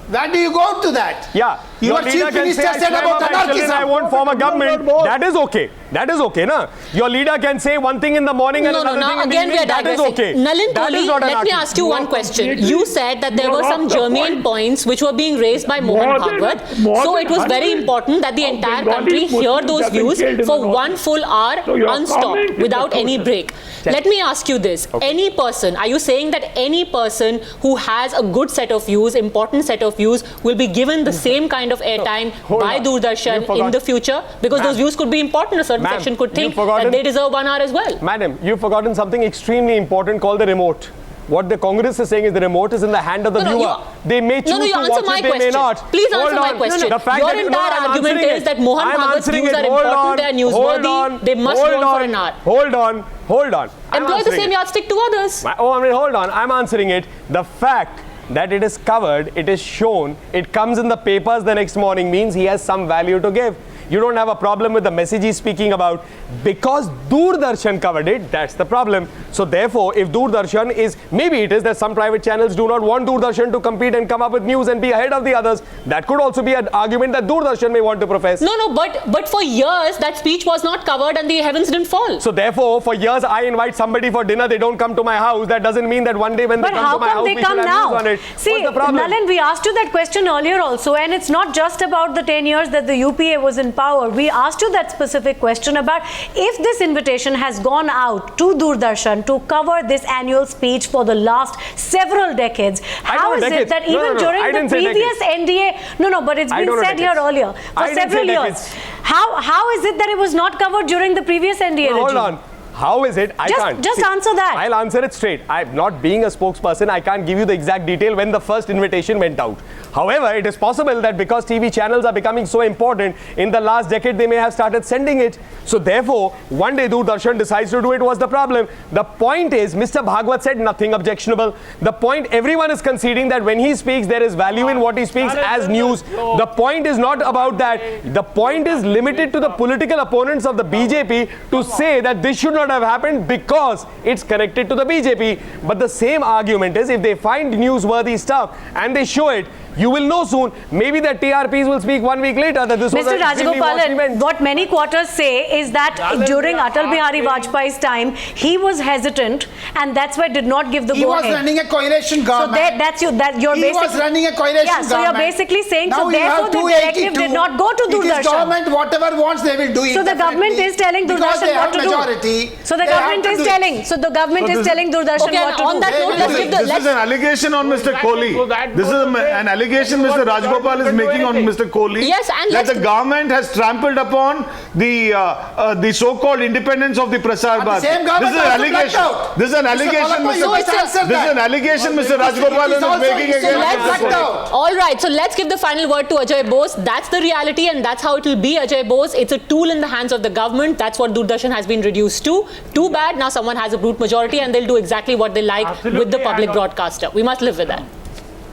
Where do you go to that?
Yeah,
Your
leader
chief
can
minister
say, I
said
swear
about
by my children
anarchism.
I won't form a government. That is okay. That is okay, na? Your leader can say one thing in the morning and
No,
another thing
now
in the
again we
evening.
are
That is
digressing.
okay.
Nalin
That is
Kohli,
not
let me
anarchy.
ask you one question. You said that there were some
off the
germane
point.
points which were being raised by Mohan
More than-
Bhagwat.
more
So
than
it was very
100
important that the
of
entire
Bengali
country hear
Muslims
those
have been
views
killed in
for
the
one
North.
full hour
So your
unstopped
comment is
without any
atrocious.
break. Let me ask you this. Any person, are you saying that any person who has a good set of views, important set of views, will be given the same kind of airtime by
on.
Doordarshan
You forgot-
in the future? Because those views could be important. A certain
Ma'am,
section could
you've
think
forgotten-
that they deserve 1 hour as well.
Madam, you've forgotten something extremely important called the remote. What the Congress is saying is the remote is in the hand of the
No, no,
viewer. They may choose
No, you
to
answer
watch
my
it, they may
question.
not.
Please
Hold
answer my
on.
question.
The fact
Your
that,
entire
I'm
argument
answering
is
it.
that Mohan
I'm
Bhagwat's
answering
views
it.
are
Hold
important,
on.
they are newsworthy,
Hold on.
they must
Hold
go on for
on.
an hour.
Hold on. Hold on. I'm
Employ the
answering
same
it.
yardstick to others.
Oh, I mean, hold on. I'm answering it. The fact that it is covered, it is shown, it comes in the papers the next morning means he has some value to give. You don't have a problem with the message he's speaking about. Because Doordarshan covered it, that's the problem. So therefore, if Doordarshan is, maybe it is that some private channels do not want Doordarshan to compete and come up with news and be ahead of the others. That could also be an argument that Doordarshan may want to profess.
No, but for years that speech was not covered and the heavens didn't fall.
So therefore, for years, I invite somebody for dinner, they don't come to my house. That doesn't mean that one day when
But
they come
how
to my
come
house,
they
we
come
should have
now?
news on it.
See,
What's the problem?
Nalin, we asked you that question earlier also, and it's not just about the 10 years that the UPA was in power. We asked you that specific question about if this invitation has gone out to Doordarshan to cover this annual speech for the last several decades. How is it that even during
I
the
didn't say
previous NDA, but it's
I
been
don't know
said here
decades.
earlier
I
for
didn't
several
say
years.
decades.
How is it that it was not covered during the previous NDA
Hold
regime?
on. How is it? I can't.
Just answer that.
I'll answer it straight. I'm not being a spokesperson. I can't give you the exact detail when the first invitation went out. However, it is possible that because TV channels are becoming so important, in the last decade they may have started sending it. So therefore, one day Doordarshan decides to do it was the problem. The point is, Mr. Bhagwat said nothing objectionable. The point, everyone is conceding that when he speaks, there is value in what he speaks as news. The point is not about that. The point is limited to the political opponents of the BJP to say that this should not have happened because it's connected to the BJP. But the same argument is, if they find newsworthy stuff and they show it, you will know soon. Maybe the TRPs will speak 1 week later that this was
Mr.
an extremely watched
Rajagopalan,
event.
what many quarters say is that during Atal Bihari Vajpayee's time, he was hesitant and that's why did not give the
He was
go-ahead.
running a coalition government.
So you're
He
basically...
was running a coalition
Yeah, so you're
government.
basically saying,
Now
so
you
therefore
have
the directive
282.
did not go to
It is
Doordarshan.
government, whatever wants, they will do it.
So the government
definitely.
is telling
Because
Doordarshan
they
what
have
to
majority,
do. So the
they have
government
to
is
do it.
telling. So the government is telling Doordarshan
Okay,
what to
on
do.
that note, let's give the...
This is an allegation on Mr. Kohli. This is an allegation Mr. Rajgopal is making on Mr. Kohli.
Yes, and
that
let's-
the government has trampled upon the so-called independence of the Prasar
And the
Bharati.
same government
This is an
also
allegation.
blacked out.
This is an
Mr.
allegation.
Malappa, you
Mr.
must answer
This is
that.
an allegation Mr.
It is
Rajgopal is
also-
making
so
against
let's
Mr.
blacked
Kohli.
out.
All right, so let's give the final word to Ajay Bose. That's the reality and that's how it will be, Ajay Bose. It's a tool in the hands of the government. That's what Doordarshan has been reduced to. Too bad, now someone has a brute majority and they'll do exactly what they like with the
Absolutely,
public
and-
broadcaster. We must live with that.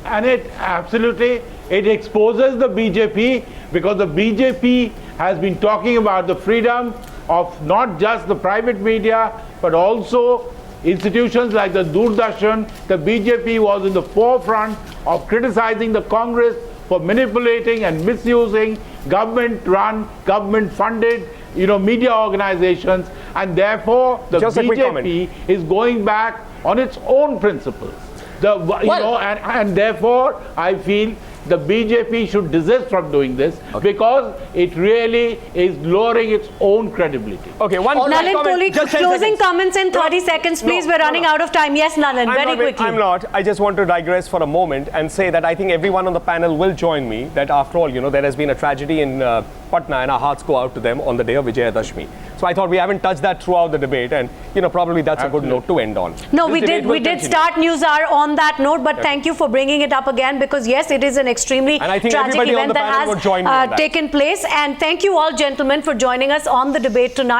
And it exposes the BJP, because the BJP has been talking about the freedom of not just the private media but also institutions like the Doordarshan. The BJP was in the forefront of criticizing the Congress for manipulating and misusing government-run, government-funded, media organizations, and therefore the
Just a quick
BJP is going back on its own principles. And therefore I feel the BJP should desist from doing this because it really is lowering its own credibility.
Okay, one
Nalin
comment.
Kohli,
Just 10
closing
seconds.
comments in 30 seconds, please. We're running out of time. Yes, Nalin, very quickly.
I'm not. I just want to digress for a moment and say that I think everyone on the panel will join me that after all, there has been a tragedy in Patna and our hearts go out to them on the day of Vijayadashmi. So I thought we haven't touched that throughout the debate and, probably that's a good note to end on.
No,
This
we
debate
did.
will
We did
continue.
start Newshour on that note, but thank you for bringing it up again because yes, it is an extremely
And I think
tragic
everybody on
event
the
that
panel would join me on
has
that.
taken place. And thank you all, gentlemen, for joining us on the debate tonight.